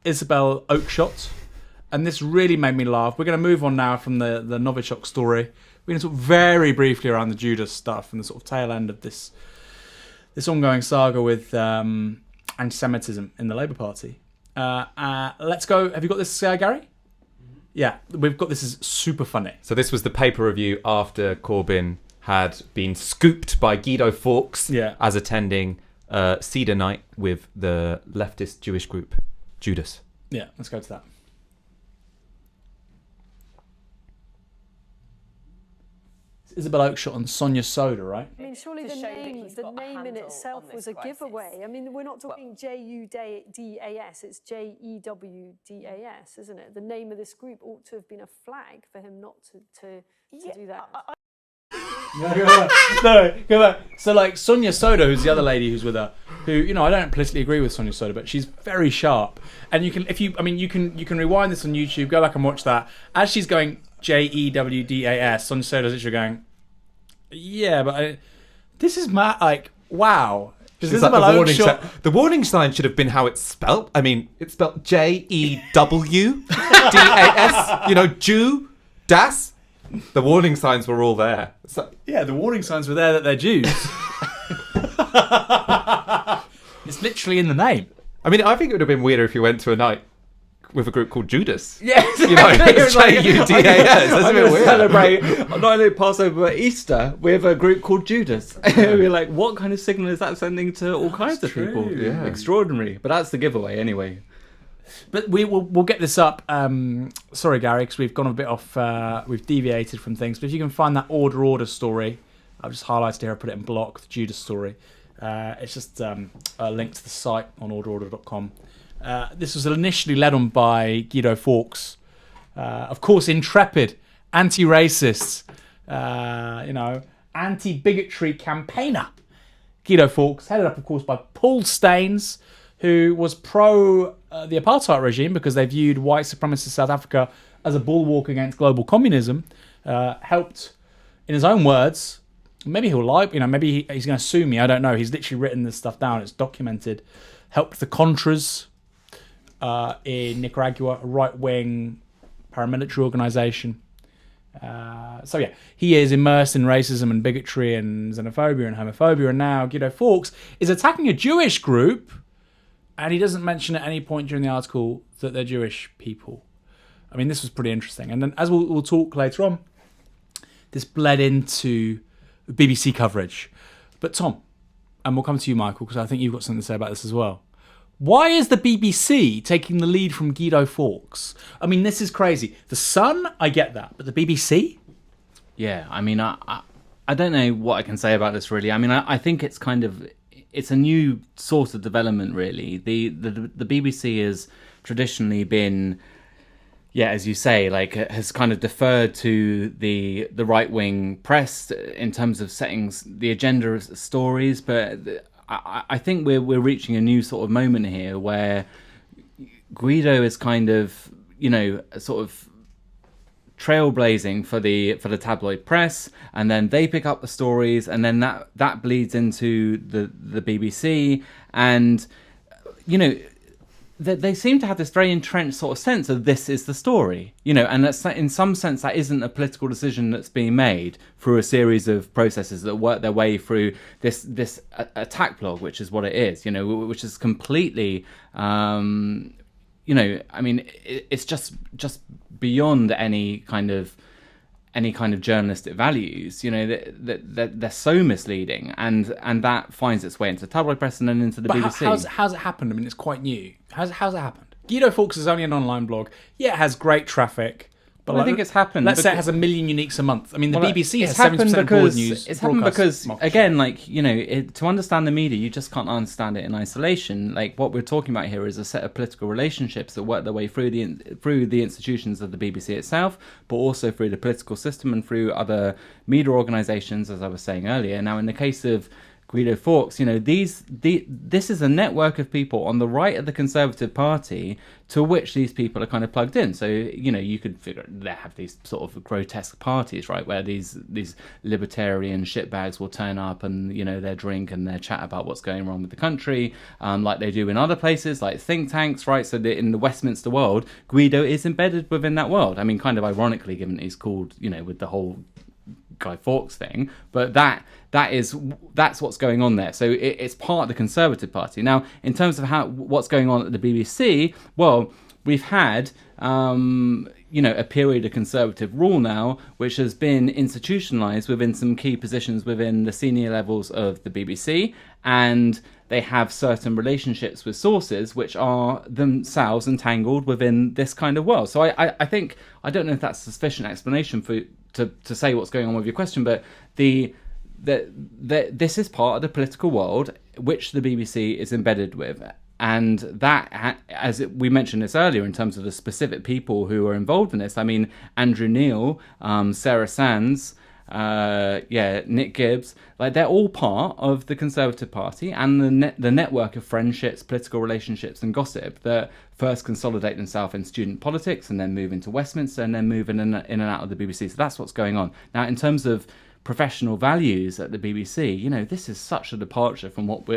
Isabel Oakeshott, and this really made me laugh. We're going to move on now from the Novichok story. We're going to talk very briefly around the Jewdas stuff and the sort of tail end of this ongoing saga with anti-Semitism in the Labour Party. Let's go. Have you got this, Gary? Yeah, we've got this. Is super funny. So this was the paper review after Corbyn had been scooped by Guido Fawkes as attending Seder night with the leftist Jewish group Jewdas. Yeah, let's go to that. Isabel Oakeshott and Sonia Soda, right? I mean, surely the name in itself was a giveaway. I mean, we're not talking Jewdas, it's Jewdas, isn't it? The name of this group ought to have been a flag for him not to do that. No, go back. So, like, Sonia Soda, who's the other lady who's with her, who, you know, I don't politically agree with Sonia Soda, but she's very sharp. And you can rewind this on YouTube, go back and watch that. As she's going Jewdas, Sonia Soda's literally going, yeah, but this is like, wow. Like the warning sign should have been how it's spelt. I mean, it's spelled Jewdas, you know, Jew, Das. The warning signs were all there. Yeah, the warning signs were there that they're Jews. It's literally in the name. I mean, I think it would have been weirder if you went to a night with a group called Jewdas. Yes, You know, it's Jewdas. That's a I'm bit going to weird. celebrate not only Passover but Easter with a group called Jewdas. We're like, what kind of signal is that sending to all kinds of people? Yeah. Extraordinary. But that's the giveaway anyway. But we'll get this up. Sorry, Gary, because we've gone a bit off. We've deviated from things. But if you can find that order story, I've just highlighted here. I put it in block. The Jewdas story. It's just a link to the site on order.com. This was initially led on by Guido Fawkes, of course, intrepid, anti-racist, anti-bigotry campaigner. Guido Fawkes, headed up, of course, by Paul Staines, who was pro the apartheid regime because they viewed white supremacist South Africa as a bulwark against global communism. Helped, in his own words, maybe he'll lie, maybe he's going to sue me. I don't know. He's literally written this stuff down. It's documented. Helped the Contras in Nicaragua, a right-wing paramilitary organization. So yeah, he is immersed in racism and bigotry and xenophobia and homophobia. And now Guido Fawkes is attacking a Jewish group, and he doesn't mention at any point during the article that they're Jewish people. I mean, this was pretty interesting. And then, as we'll talk later on, this bled into BBC coverage. But Tom, and we'll come to you, Michael, because I think you've got something to say about this as well. Why is the BBC taking the lead from Guido Fawkes? I mean, this is crazy. The Sun, I get that, but the BBC? Yeah, I mean, I don't know what I can say about this really. I mean, I think it's it's a new sort of development really. The BBC has traditionally been, yeah, as you say, like has kind of deferred to the right-wing press in terms of setting the agenda of stories, but I think we're reaching a new sort of moment here where Guido is kind of, sort of trailblazing for the tabloid press, and then they pick up the stories, and then that bleeds into the BBC, and they seem to have this very entrenched sort of sense of this is the story, and that's, in some sense, that isn't a political decision that's being made through a series of processes that work their way through this attack blog, which is what it is, which is completely, I mean, it's just beyond any kind of journalistic values, that they're so misleading, and that finds its way into the tabloid press and then into the BBC. How's it happened? I mean, it's quite new. How's it happened? Guido Fawkes is only an online blog. Yeah, it has great traffic. But I think it's happened. Let's say it has 1 million uniques a month. I mean, the BBC has 70% broad news. It's happened because, again, to understand the media, you just can't understand it in isolation. Like, what we're talking about here is a set of political relationships that work their way through the institutions of the BBC itself, but also through the political system and through other media organisations, as I was saying earlier. Now, in the case of Guido Fawkes, this is a network of people on the right of the Conservative Party to which these people are kind of plugged in. So, you could figure they have these sort of grotesque parties, right, where these libertarian shitbags will turn up and, their drink and their chat about what's going wrong with the country, like they do in other places, like think tanks, right? So in the Westminster world, Guido is embedded within that world. I mean, kind of ironically, given he's called, with the whole Guy Fawkes thing, but that's what's going on there. So it's part of the Conservative Party. Now, in terms of what's going on at the BBC, well, we've had a period of Conservative rule now, which has been institutionalised within some key positions within the senior levels of the BBC, and they have certain relationships with sources which are themselves entangled within this kind of world. So I think, I don't know if that's a sufficient explanation to say what's going on with your question, but this is part of the political world which the BBC is embedded with. And that, as we mentioned this earlier, in terms of the specific people who are involved in this, I mean, Andrew Neil, Sarah Sands, Nick Gibbs, like they're all part of the Conservative Party and the network of friendships, political relationships and gossip that first consolidate themselves in student politics and then move into Westminster and then move in and out of the BBC. So that's what's going on. Now, in terms of professional values at the BBC, this is such a departure from what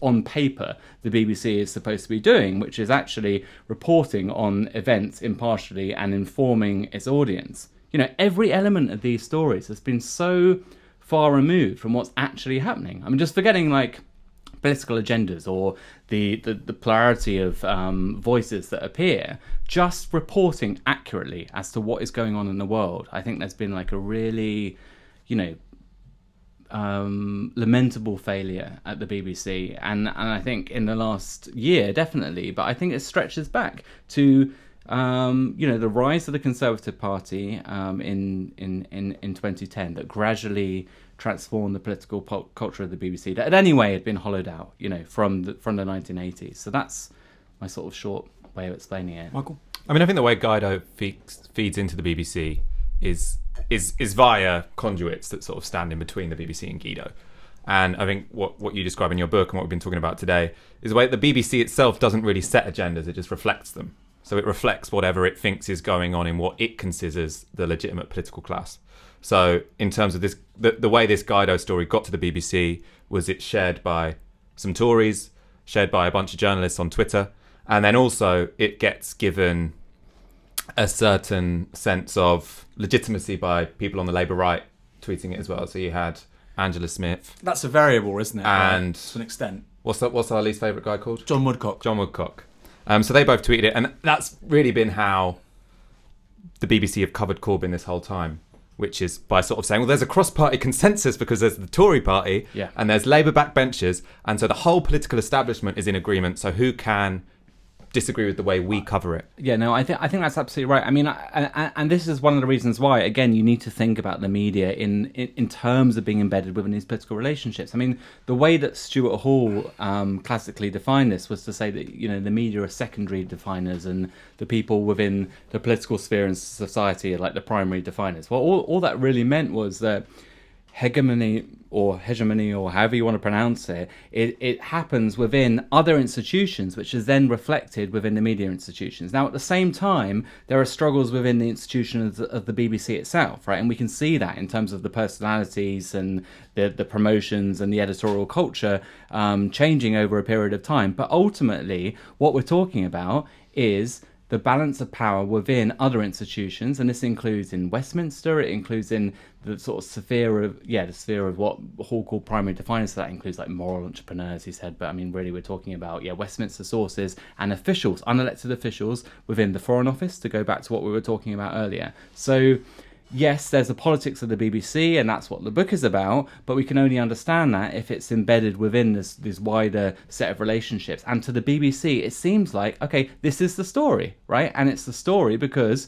on paper the BBC is supposed to be doing, which is actually reporting on events impartially and informing its audience. Every element of these stories has been so far removed from what's actually happening. I mean, just forgetting political agendas or the plurality of voices that appear, just reporting accurately as to what is going on in the world. I think there's been like a really, lamentable failure at the BBC, and I think in the last year definitely, but I think it stretches back to the rise of the Conservative Party in 2010 that gradually transformed the political culture of the BBC that anyway had been hollowed out, from the 1980s. So that's my sort of short way of explaining it. Michael? I mean, I think the way Guido feeds into the BBC is via conduits that sort of stand in between the BBC and Guido. And I think what you describe in your book and what we've been talking about today is the way the BBC itself doesn't really set agendas, it just reflects them. So it reflects whatever it thinks is going on in what it considers the legitimate political class. So in terms of this, the way this Guido story got to the BBC was it's shared by some Tories, shared by a bunch of journalists on Twitter, and then also it gets given a certain sense of legitimacy by people on the Labour right tweeting it as well. So you had Angela Smith. That's a variable, isn't it? And to an extent. What's our least favourite guy called? John Woodcock. So they both tweeted it, and that's really been how the BBC have covered Corbyn this whole time, which is by sort of saying, well, there's a cross-party consensus because there's the Tory party and there's Labour backbenchers, and so the whole political establishment is in agreement, so who can disagree with the way we cover it? Yeah, no, I think that's absolutely right. I mean, and this is one of the reasons why, again, you need to think about the media in terms of being embedded within these political relationships. I mean, the way that Stuart Hall classically defined this was to say that, the media are secondary definers and the people within the political sphere and society are like the primary definers. Well, all that really meant was that hegemony or however you want to pronounce it, it happens within other institutions, which is then reflected within the media institutions. Now, at the same time, there are struggles within the institution of the BBC itself, right? And we can see that in terms of the personalities and the promotions and the editorial culture changing over a period of time. But ultimately, what we're talking about is the balance of power within other institutions, and this includes in Westminster, it includes in the sort of sphere of what Hall called primary definers. So that includes like moral entrepreneurs, he said, but I mean, really we're talking about, Westminster sources and officials, unelected officials within the Foreign Office, to go back to what we were talking about earlier. So yes, there's the politics of the BBC, and that's what the book is about, but we can only understand that if it's embedded within this wider set of relationships. And to the BBC, it seems like, okay, this is the story, right? And it's the story because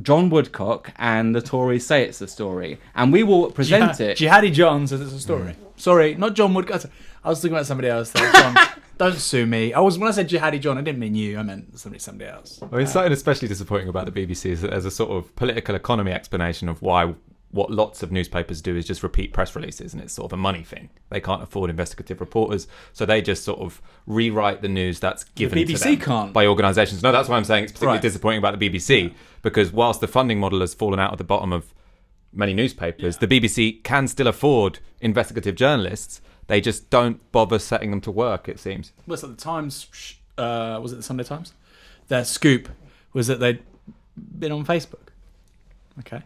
John Woodcock and the Tories say it's the story, and we will present it. Jihadi John says it's a story. Sorry, not John Woodcock. I was thinking about somebody else there. John, don't sue me. When I said Jihadi John, I didn't mean you. I meant somebody else. Well, it's something especially disappointing about the BBC is that there's a sort of political economy explanation of why what lots of newspapers do is just repeat press releases, and it's sort of a money thing. They can't afford investigative reporters, so they just sort of rewrite the news that's given the BBC to them can't. by organisations. No, that's why I'm saying it's particularly disappointing about the BBC, because whilst the funding model has fallen out at the bottom of many newspapers, the BBC can still afford investigative journalists. They just don't bother setting them to work, it seems. Well, it's like the Times, was it the Sunday Times? Their scoop was that they'd been on Facebook. Okay.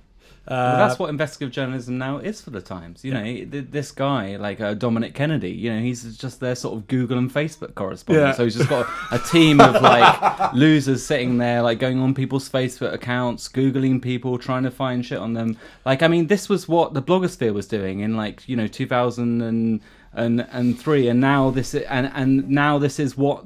Well, that's what investigative journalism now is for the Times. This guy, like Dominic Kennedy, he's just their sort of Google and Facebook correspondent. Yeah. So he's just got a team of like losers sitting there, like going on people's Facebook accounts, Googling people, trying to find shit on them. Like, I mean, this was what the blogosphere was doing in 2003, and now this is what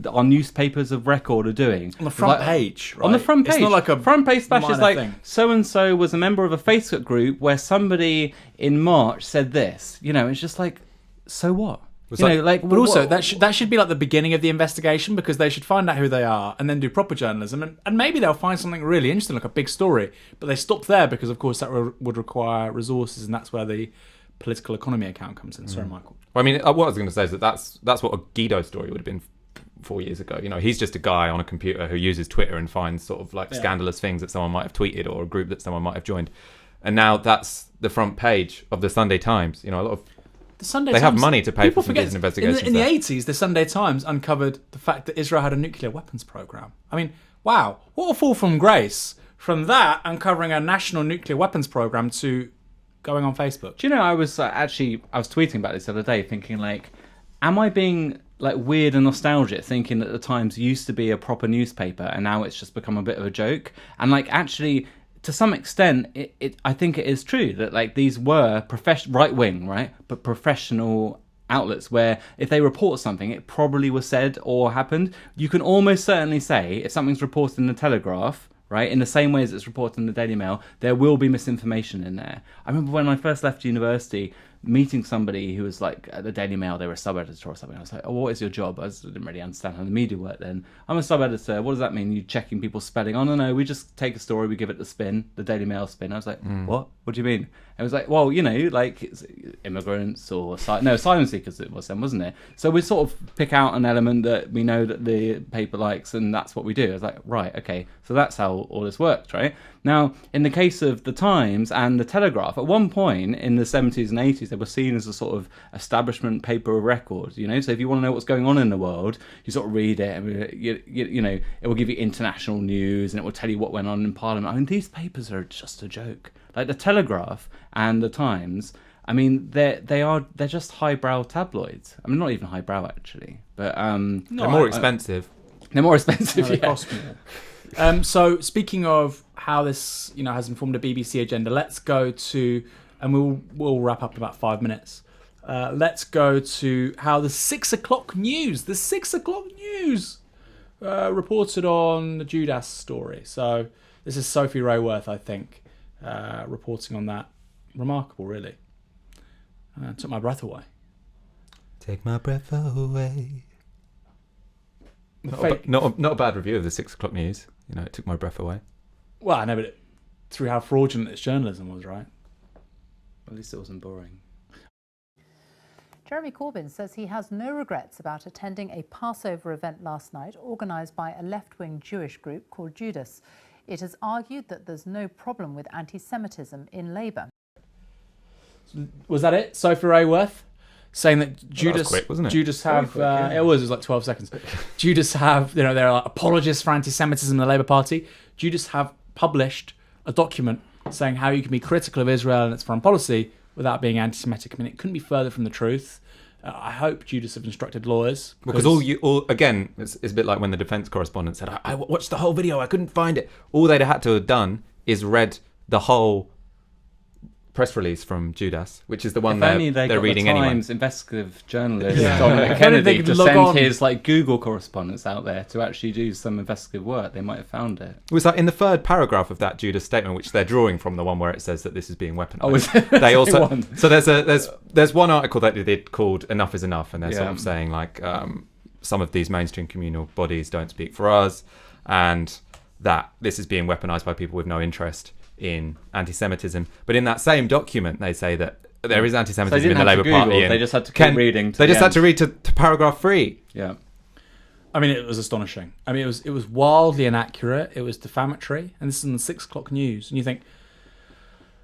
our newspapers of record are doing on the front page. Right? On the front page, it's not like a front page splash is like thing. So and so was a member of a Facebook group where somebody in March said this. It's just like, so what? But also that should be like the beginning of the investigation, because they should find out who they are and then do proper journalism, and maybe they'll find something really interesting, like a big story. But they stop there because, of course, that would require resources, and that's where the political economy account comes in. Sorry, Michael. Well, I mean, what I was going to say is that's what a Guido story would have been 4 years ago. He's just a guy on a computer who uses Twitter and finds sort of like scandalous things that someone might have tweeted or a group that someone might have joined. And now that's the front page of the Sunday Times. A lot of the Sunday they Times, have money to pay for some decent investigations. In the 80s, the Sunday Times uncovered the fact that Israel had a nuclear weapons program. I mean, wow, what a fall from grace from that uncovering a national nuclear weapons program to going on Facebook. Do you know, I was tweeting about this the other day, thinking like, am I being like weird and nostalgic, thinking that the Times used to be a proper newspaper and now it's just become a bit of a joke? And like, actually, to some extent, I think it is true that like these were right wing, right, but professional outlets where if they report something, it probably was said or happened. You can almost certainly say if something's reported in the Telegraph, right, in the same way as it's reported in the Daily Mail, there will be misinformation in there. I remember when I first left university, meeting somebody who was like at the Daily Mail, they were a sub-editor or something. I was like, oh, what is your job? I didn't really understand how the media worked then. I'm a sub-editor. What does that mean? You checking people's spelling? Oh, no, we just take a story, we give it the spin, the Daily Mail spin. I was like, what? What do you mean? It was like, well, you know, like immigrants or asylum seekers it was then, wasn't it? So we sort of pick out an element that we know that the paper likes, and that's what we do. I was like, right, okay, so that's how all this works, right? Now, in the case of the Times and the Telegraph, at one point in the 70s and 80s, they were seen as a sort of establishment paper of record, you know? So if you want to know what's going on in the world, you sort of read it, and you know, it will give you international news, and it will tell you what went on in Parliament. I mean, these papers are just a joke. Like the Telegraph and the Times, I mean, they're just highbrow tabloids. I mean, not even highbrow actually, but they're more expensive. They're more expensive. They cost more. So speaking of how this, you know, has informed a BBC agenda, let's go to, and we'll wrap up in about 5 minutes. Let's go to how the 6 o'clock news, reported on the Jewdas story. So this is Sophie Rayworth, I think. Reporting on that. Remarkable, really. Took my breath away. Take my breath away. Not a bad review of the 6 o'clock news. You know, it took my breath away. Well, I know, but through how fraudulent its journalism was, right? At least it wasn't boring. Jeremy Corbyn says he has no regrets about attending a Passover event last night organised by a left-wing Jewish group called Jewdas. It has argued that there's no problem with anti-Semitism in Labour. Was that it? Sophie Rayworth saying that Jewdas, that was quick, wasn't it? Jewdas have, it was like 12 seconds. Jewdas have, you know, they're like apologists for anti-Semitism in the Labour Party. Jewdas have published a document saying how you can be critical of Israel and its foreign policy without being anti-Semitic. I mean, it couldn't be further from the truth. I hope Jewdas have instructed lawyers. Because again, it's a bit like when the defence correspondent said, I watched the whole video, I couldn't find it. All they'd had to have done is read the whole press release from Jewdas, which is the one they're reading anyway. Times investigative journalist Dominic Kennedy to send his like Google correspondents out there to actually do some investigative work, they might have found it. It was like in the third paragraph of that Jewdas statement, which they're drawing from the one where it says that this is being weaponized. Oh, is it? They also so there's one article that they did called "Enough is Enough," and they're sort of saying like some of these mainstream communal bodies don't speak for us, and that this is being weaponized by people with no interest in anti-Semitism. But in that same document, they say that there is anti-Semitism in the Labour Party. They just had to keep reading. They just had to read to paragraph 3. Yeah. I mean, it was astonishing. I mean, it was wildly inaccurate. It was defamatory. And this is in the 6 o'clock news. And you think,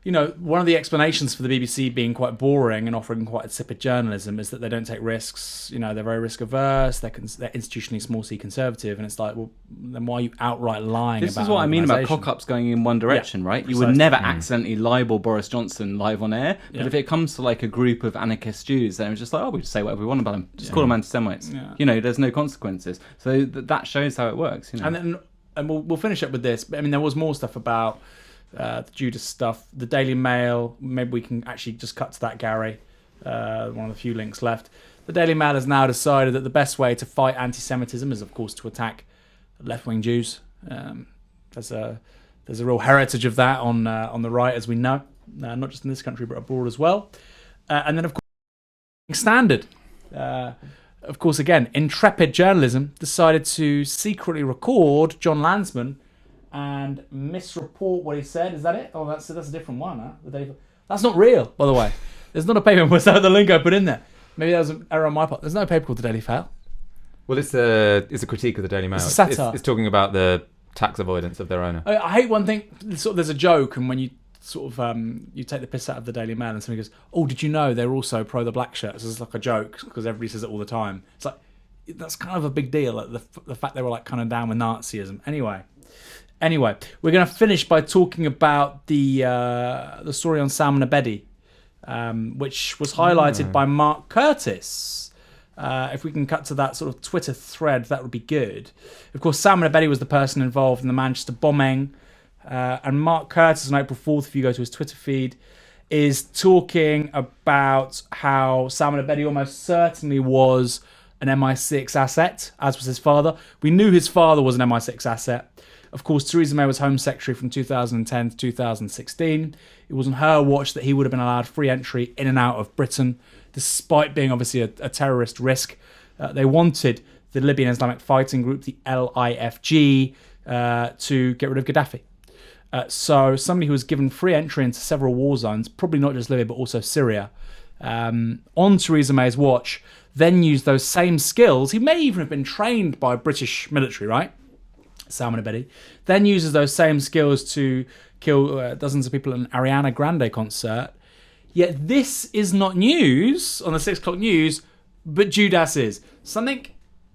you know, one of the explanations for the BBC being quite boring and offering quite insipid journalism is that they don't take risks. You know, they're very risk averse. They're institutionally small c conservative, and it's like, well, then why are you outright lying? This about is what I mean about organisation? cock-ups going in one direction, right? Precisely. You would never accidentally libel Boris Johnson live on air, but if it comes to like a group of anarchist Jews, then it's just like, oh, we just say whatever we want about them. Just call them anti-Semites. Yeah. You know, there's no consequences. So that shows how it works. You know? And we'll finish up with this. I mean, there was more stuff about the Jewdas stuff, the Daily Mail. Maybe we can actually just cut to that, Gary. One of the few links left. The Daily Mail has now decided that the best way to fight anti-Semitism is, of course, to attack left-wing Jews. There's a real heritage of that on the right, as we know, not just in this country but abroad as well. And then, of course, Standard. Of course, again, intrepid journalism decided to secretly record John Landsman and misreport what he said. Is that it? Oh, that's a different one. Huh? That's not real, by the way. There's not a paper. Was that the link I put in there? Maybe that was an error on my part. There's no paper called the Daily Fail. Well, it's a critique of the Daily Mail. It's a satire. It's talking about the tax avoidance of their owner. I hate one thing. There's a joke, and when you sort of you take the piss out of the Daily Mail, and somebody goes, "Oh, did you know they're also pro the black shirts?" It's like a joke because everybody says it all the time. It's like that's kind of a big deal. Like the fact they were like kind of down with Nazism. Anyway, we're going to finish by talking about the story on Salman Abedi, which was highlighted by Mark Curtis. If we can cut to that sort of Twitter thread, that would be good. Of course, Salman Abedi was the person involved in the Manchester bombing. And Mark Curtis on April 4th, if you go to his Twitter feed, is talking about how Salman Abedi almost certainly was an MI6 asset, as was his father. We knew his father was an MI6 asset. Of course, Theresa May was Home Secretary from 2010 to 2016. It was on her watch that he would have been allowed free entry in and out of Britain, despite being obviously a terrorist risk. They wanted the Libyan Islamic Fighting Group, the LIFG, to get rid of Gaddafi. So somebody who was given free entry into several war zones, probably not just Libya, but also Syria, on Theresa May's watch, then used those same skills. He may even have been trained by British military, right? Salman Abedi, then uses those same skills to kill dozens of people at an Ariana Grande concert. Yet this is not news on the 6 o'clock news, but Jewdas is. Something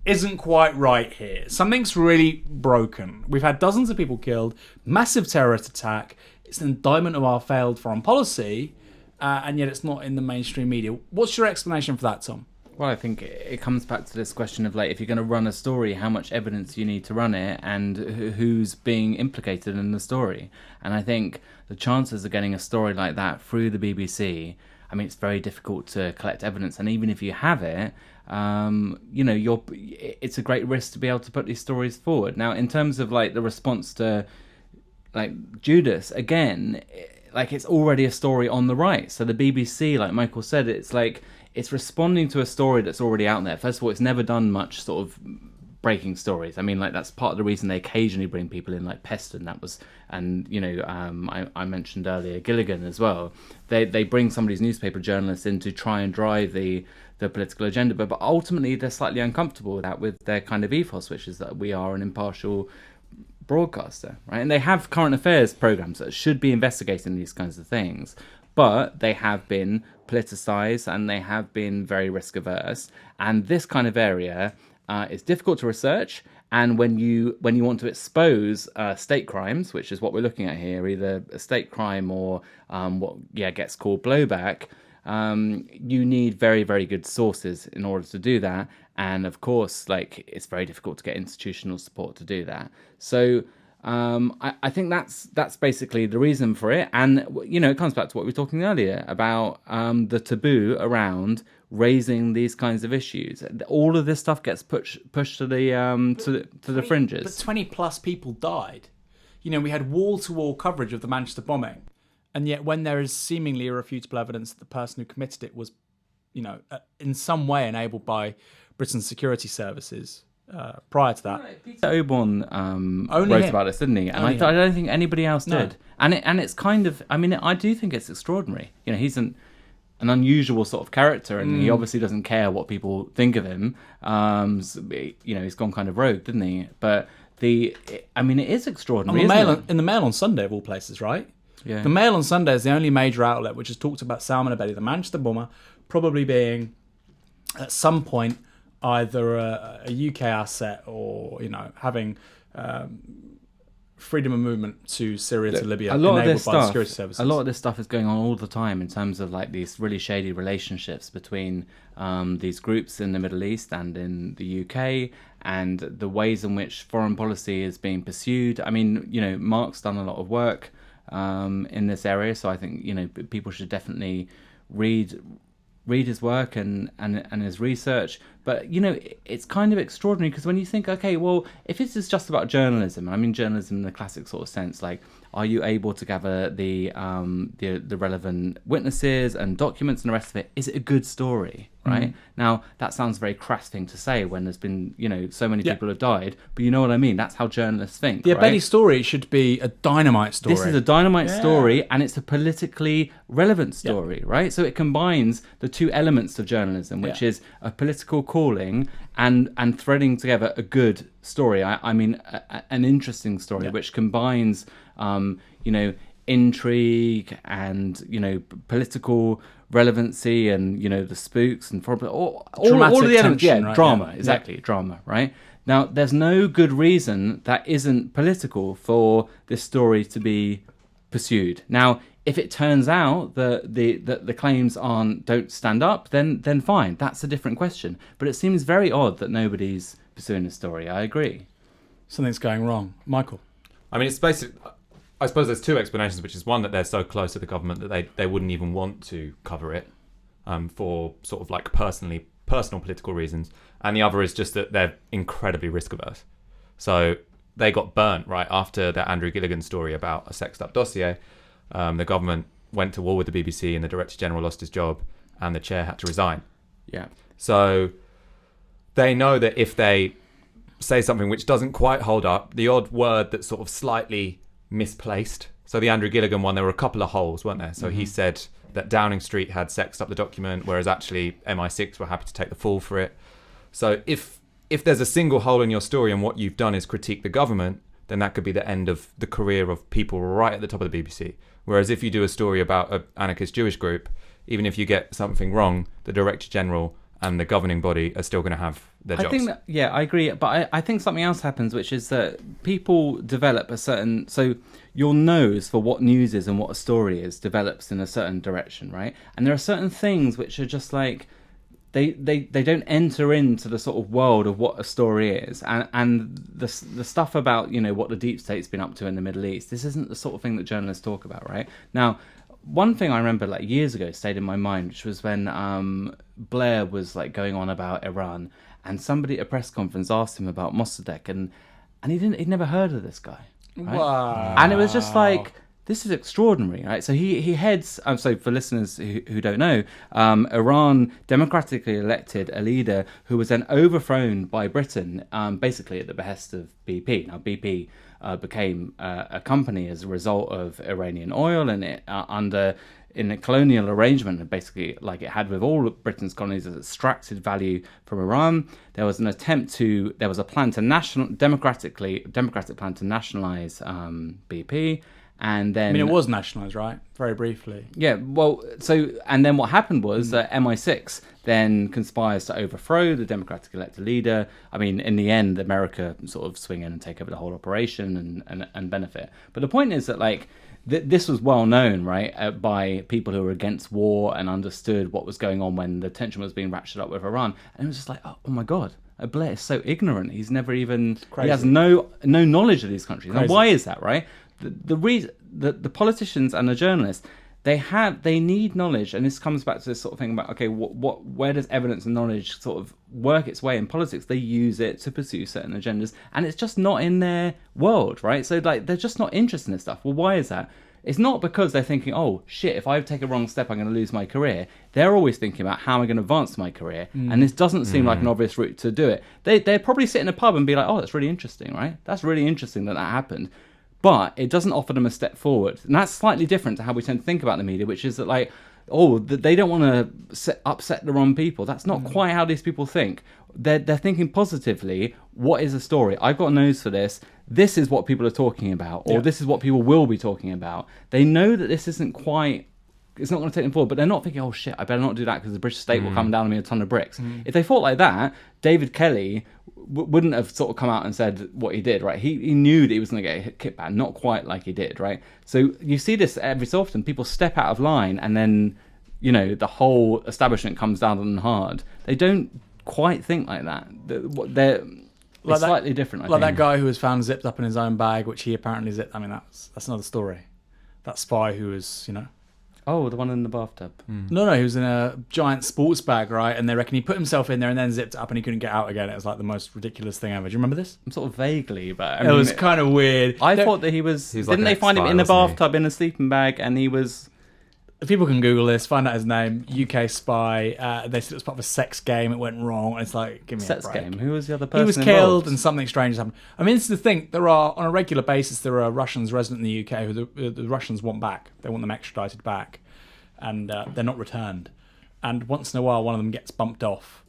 isn't quite right here. Something's really broken. We've had dozens of people killed, massive terrorist attack. It's an indictment of our failed foreign policy, and yet it's not in the mainstream media. What's your explanation for that, Tom? Well, I think it comes back to this question of, like, if you're going to run a story, how much evidence you need to run it, and who's being implicated in the story. And I think the chances of getting a story like that through the BBC, I mean, it's very difficult to collect evidence. And even if you have it, it's a great risk to be able to put these stories forward. Now, in terms of, like, the response to, like, Jewdas, again, like, it's already a story on the right. So the BBC, like Michael said, it's like, it's responding to a story that's already out there. First of all, it's never done much sort of breaking stories. I mean, like, that's part of the reason they occasionally bring people in, like Peston. That was, and I mentioned earlier Gilligan as well. They bring somebody's newspaper journalist in to try and drive the political agenda, but ultimately they're slightly uncomfortable with that, with their kind of ethos, which is that we are an impartial broadcaster, right? And they have current affairs programs that should be investigating these kinds of things, but they have been politicized and they have been very risk averse. And this kind of area is difficult to research. And when you want to expose state crimes, which is what we're looking at here, either a state crime or what gets called blowback, you need very, very good sources in order to do that. And of course, like, it's very difficult to get institutional support to do that. So I think that's basically the reason for it. And, it comes back to what we were talking earlier about the taboo around raising these kinds of issues. All of this stuff gets pushed to the fringes. But 20 plus people died. We had wall-to-wall coverage of the Manchester bombing. And yet when there is seemingly irrefutable evidence that the person who committed it was, in some way enabled by Britain's security services, prior to that. Peter Oborne wrote about this, didn't he? And I don't think anybody else did. And it's kind of, I mean, I do think it's extraordinary. He's an unusual sort of character, and he obviously doesn't care what people think of him. He's gone kind of rogue, didn't he? But it is extraordinary. In the Mail on Sunday, of all places, right? Yeah. The Mail on Sunday is the only major outlet which has talked about Salman Abedi, the Manchester bomber, probably being at some point either a UK asset or having freedom of movement to Syria to Libya enabled by the security services. A lot of this stuff is going on all the time in terms of, like, these really shady relationships between these groups in the Middle East and in the UK, and the ways in which foreign policy is being pursued. I mean, Mark's done a lot of work in this area, so I think people should definitely read his work and his research. But it's kind of extraordinary, because when you think, okay, well, if this is just about journalism, I mean journalism in the classic sort of sense, like, are you able to gather the relevant witnesses and documents and the rest of it? Is it a good story, right? Mm-hmm. Now, that sounds a very crass thing to say when there's been, so many people have died, but you know what I mean? That's how journalists think, The right? Abedi story should be a dynamite story. This is a dynamite story, and it's a politically relevant story, right? So it combines the two elements of journalism, which is a political calling and threading together a good story. I mean, an interesting story, which combines, intrigue and, political relevancy and, the spooks and all of the elements. Tension, right? Drama, exactly, drama, right? Now, there's no good reason that isn't political for this story to be pursued. Now, if it turns out that the claims don't stand up, then fine. That's a different question. But it seems very odd that nobody's pursuing the story. I agree. Something's going wrong. Michael? I mean, it's basically... I suppose there's two explanations, which is one, that they're so close to the government that they wouldn't even want to cover it for sort of like personal political reasons. And the other is just that they're incredibly risk averse. So they got burnt right after that Andrew Gilligan story about a sexed up dossier. The government went to war with the BBC and the Director General lost his job and the chair had to resign. Yeah. So they know that if they say something which doesn't quite hold up, the odd word that's sort of slightly misplaced. So the Andrew Gilligan one, there were a couple of holes, weren't there? So he said that Downing Street had sexed up the document, whereas actually MI6 were happy to take the fall for it. So if there's a single hole in your story and what you've done is critique the government, then that could be the end of the career of people right at the top of the BBC. Whereas if you do a story about an anarchist Jewish group, even if you get something wrong, the Director General and the governing body are still going to have their jobs. I think that, yeah, I agree. But I think something else happens, which is that people develop a certain... So your nose for what news is and what a story is develops in a certain direction, right? And there are certain things which are just like... They don't enter into the sort of world of what a story is. And the stuff about, you know, what the deep state's been up to in the Middle East, this isn't the sort of thing that journalists talk about, right? Now... One thing I remember like years ago stayed in my mind, which was when Blair was like going on about Iran, and somebody at a press conference asked him about Mossadegh, and he'd never heard of this guy. Right? Wow. And it was just like, this is extraordinary, right? So he heads. So for listeners who don't know, Iran democratically elected a leader who was then overthrown by Britain, basically at the behest of BP. Now BP became a company as a result of Iranian oil, and it in a colonial arrangement, basically like it had with all of Britain's colonies, it extracted value from Iran. There was a plan to democratic plan to nationalize BP. And then, I mean, it was nationalised, right? Very briefly. Yeah, well, and then what happened was that MI6 then conspires to overthrow the democratically elected leader. I mean, in the end, America sort of swing in and take over the whole operation and benefit. But the point is that, like, this was well known, right, by people who were against war and understood what was going on when the tension was being ratcheted up with Iran. And it was just like, oh my God, Blair is so ignorant. He's never even... He has no knowledge of these countries. Now, why is that, right? The reason the politicians and the journalists, they need knowledge, and this comes back to this sort of thing about, okay, where does evidence and knowledge sort of work its way in politics? They use it to pursue certain agendas, and it's just not in their world, right? So like they're just not interested in this stuff. Well, why is that? It's not because they're thinking, oh shit, if I take a wrong step, I'm going to lose my career. They're always thinking about how am I going to advance my career, and this doesn't seem like an obvious route to do it. They'd probably sit in a pub and be like, oh, that's really interesting, right? That's really interesting that happened. But it doesn't offer them a step forward. And that's slightly different to how we tend to think about the media, which is that, like, they don't want to upset the wrong people. That's not quite how these people think. They're thinking positively. What is a story? I've got a nose for this. This is what people are talking about, or this is what people will be talking about. They know that this isn't quite... It's not going to take them forward, but they're not thinking, oh shit, I better not do that because the British state will come down on me a ton of bricks. If they thought like that, David Kelly wouldn't have sort of come out and said what he did, right? He knew that he was going to get a kick back, not quite like he did, right? So you see this every so often. People step out of line and then, you know, the whole establishment comes down on them hard. They don't quite think like that. They're slightly different, I think. That guy who was found zipped up in his own bag, which he apparently zipped. I mean, that's another story. That spy who was, you know... Oh, the one in the bathtub. No, he was in a giant sports bag, right? And they reckon he put himself in there and then zipped it up and he couldn't get out again. It was like the most ridiculous thing ever. Do you remember this? I'm sort of vaguely, but... I mean, it was kind of weird. I thought that he was... Didn't they find him in the bathtub in a sleeping bag and he was... People can Google this, find out his name, UK spy. They said it was part of a sex game. It went wrong. It's like, give me a break. Sex game? Who was the other person He was involved? killed and something strange happened. I mean, this is the thing. There are, on a regular basis, there are Russians resident in the UK who the Russians want back. They want them extradited back. And they're not returned. And once in a while, one of them gets bumped off.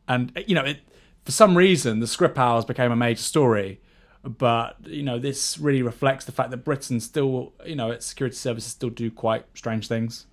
And, you know, for some reason, the Skrupals became a major story. But, you know, this really reflects the fact that Britain still, you know, its security services still do quite strange things,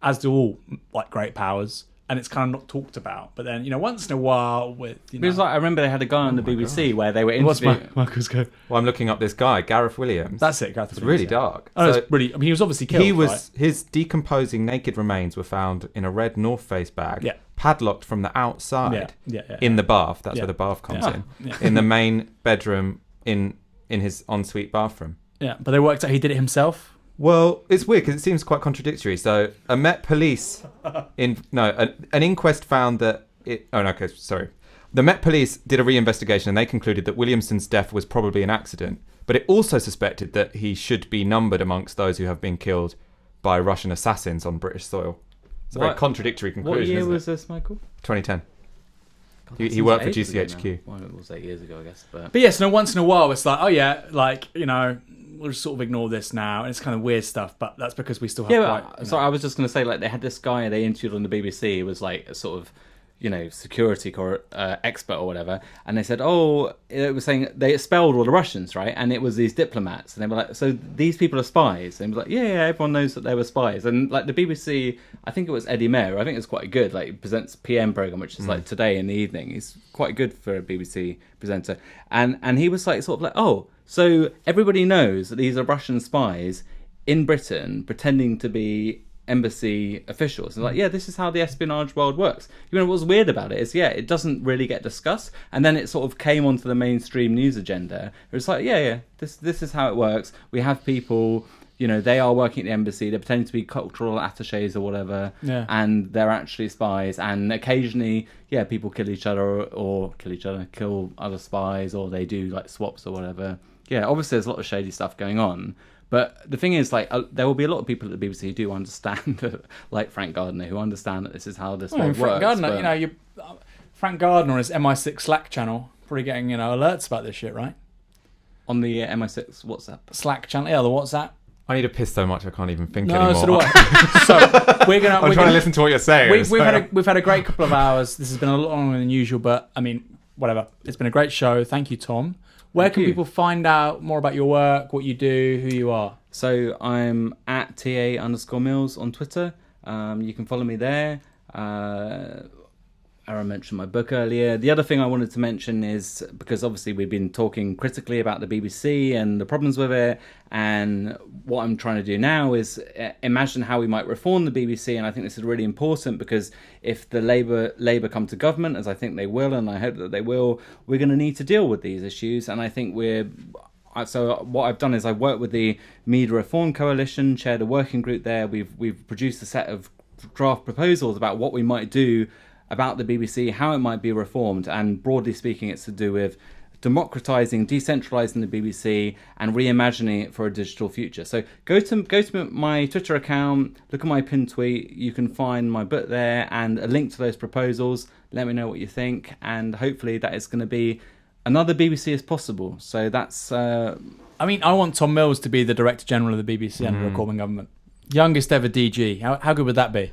as do all, like, great powers. and it's kind of not talked about. But then, once in a while with, It was like, I remember they had a guy on the BBC where they were What's interviewing... Michael's go? Well, I'm looking up this guy, Gareth Williams. That's it, Gareth It's Williams, really dark. Oh, it's really... I mean, he was obviously killed, His decomposing naked remains were found in a red North Face bag, Yeah. padlocked from the outside in the bath. That's where the bath comes in. Yeah. In the main bedroom in his ensuite bathroom. Yeah, but they worked out he did it himself. Well, it's weird because it seems quite contradictory. So, an inquest found that the Met Police did a re-investigation and they concluded that Williamson's death was probably an accident, but it also suspected that he should be numbered amongst those who have been killed by Russian assassins on British soil. It's a very contradictory conclusion. What year isn't was it? this, Michael? 2010. God, He worked for ages ago GCHQ. now. Well, it was 8 years ago, I guess. But yes, once in a while it's like, oh yeah, we'll just sort of ignore this now. And it's kind of weird stuff, but that's because we still have So I was just going to say, they had this guy they interviewed on the BBC who was like a sort of, security expert or whatever, and they said, it was saying they expelled all the Russians, right? And it was these diplomats, and they were like, so these people are spies? And he was like, yeah, everyone knows that they were spies. And the BBC, I think it was Eddie Mair, I think it's quite good, he presents PM programme, which is today in the evening. He's quite good for a BBC presenter. And he was so everybody knows that these are Russian spies in Britain pretending to be embassy officials. And this is how the espionage world works. What's weird about it is, it doesn't really get discussed, and then it sort of came onto the mainstream news agenda. It's this is how it works. We have people, they are working at the embassy, they're pretending to be cultural attaches or whatever, and they're actually spies, and occasionally people kill each other or kill other spies, or they do swaps or whatever. Obviously there's a lot of shady stuff going on. But the thing is, there will be a lot of people at the BBC who do understand, like Frank Gardner, who understand that this is how this world Frank works. Gardner, Frank Gardner on his MI6 Slack channel, probably getting alerts about this shit, right? On the MI6 WhatsApp Slack channel, the WhatsApp. I need to piss so much I can't even think anymore. So do I. So we're gonna. I'm trying to listen to what you're saying. We've had a great couple of hours. This has been a lot longer than usual, but I mean, whatever. It's been a great show. Thank you, Tom. Where can people find out more about your work, what you do, who you are? So I'm at TA_Mills on Twitter. You can follow me there. Aaron mentioned my book earlier. The other thing I wanted to mention is, because obviously we've been talking critically about the BBC and the problems with it, and what I'm trying to do now is imagine how we might reform the BBC. And I think this is really important, because if the Labour come to government, as I think they will, and I hope that they will, we're going to need to deal with these issues. And I think so what I've done is I've worked with the Media Reform Coalition, chaired a working group there. We've produced a set of draft proposals about what we might do about the BBC, how it might be reformed, and broadly speaking, it's to do with democratising, decentralising the BBC, and reimagining it for a digital future. So go to my Twitter account, look at my pinned tweet. You can find my book there and a link to those proposals. Let me know what you think, and hopefully that is going to be another BBC as possible. So that's. I want Tom Mills to be the Director General of the BBC under a Corbyn government. Youngest ever DG. How good would that be?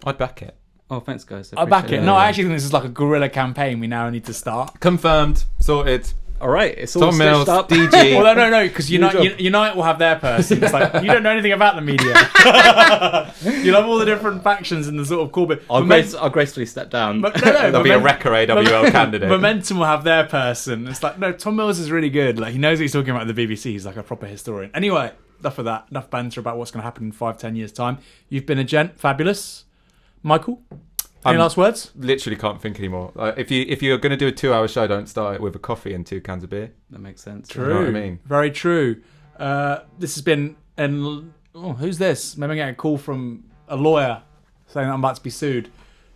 I'd back it. Oh, thanks, guys. I'll back it. No, I actually think this is like a guerrilla campaign we now need to start. Confirmed. Sorted. All right. It's all Tom Mills, up. DG. Well, no, because Unite will have their person. It's like, you don't know anything about the media. You'll have all the different factions in the sort of Corbyn. I'll gracefully step down. There'll be a Wrecker AWL candidate. Momentum will have their person. It's like, no, Tom Mills is really good. He knows what he's talking about the BBC. He's like a proper historian. Anyway, enough of that. Enough banter about what's going to happen in 5-10 years' time. You've been a gent. Fabulous. Michael? Any last words? Literally can't think anymore. If you're going to do a 2-hour show, don't start it with a coffee and 2 cans of beer. That makes sense. True. You know what I mean? Very true. This has been... who's this? Maybe I'm getting a call from a lawyer saying that I'm about to be sued.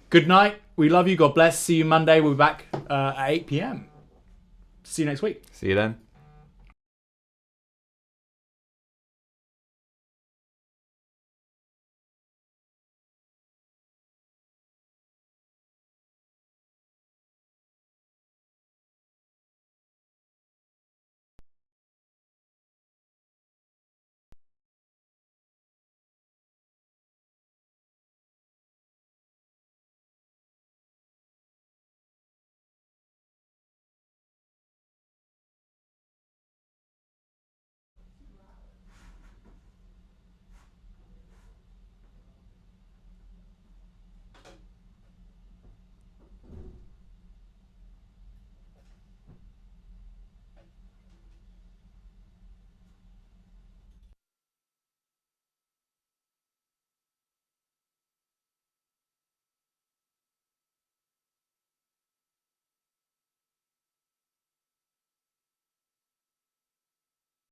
Good night. We love you. God bless. See you Monday. We'll be back at 8 p.m. See you next week. See you then.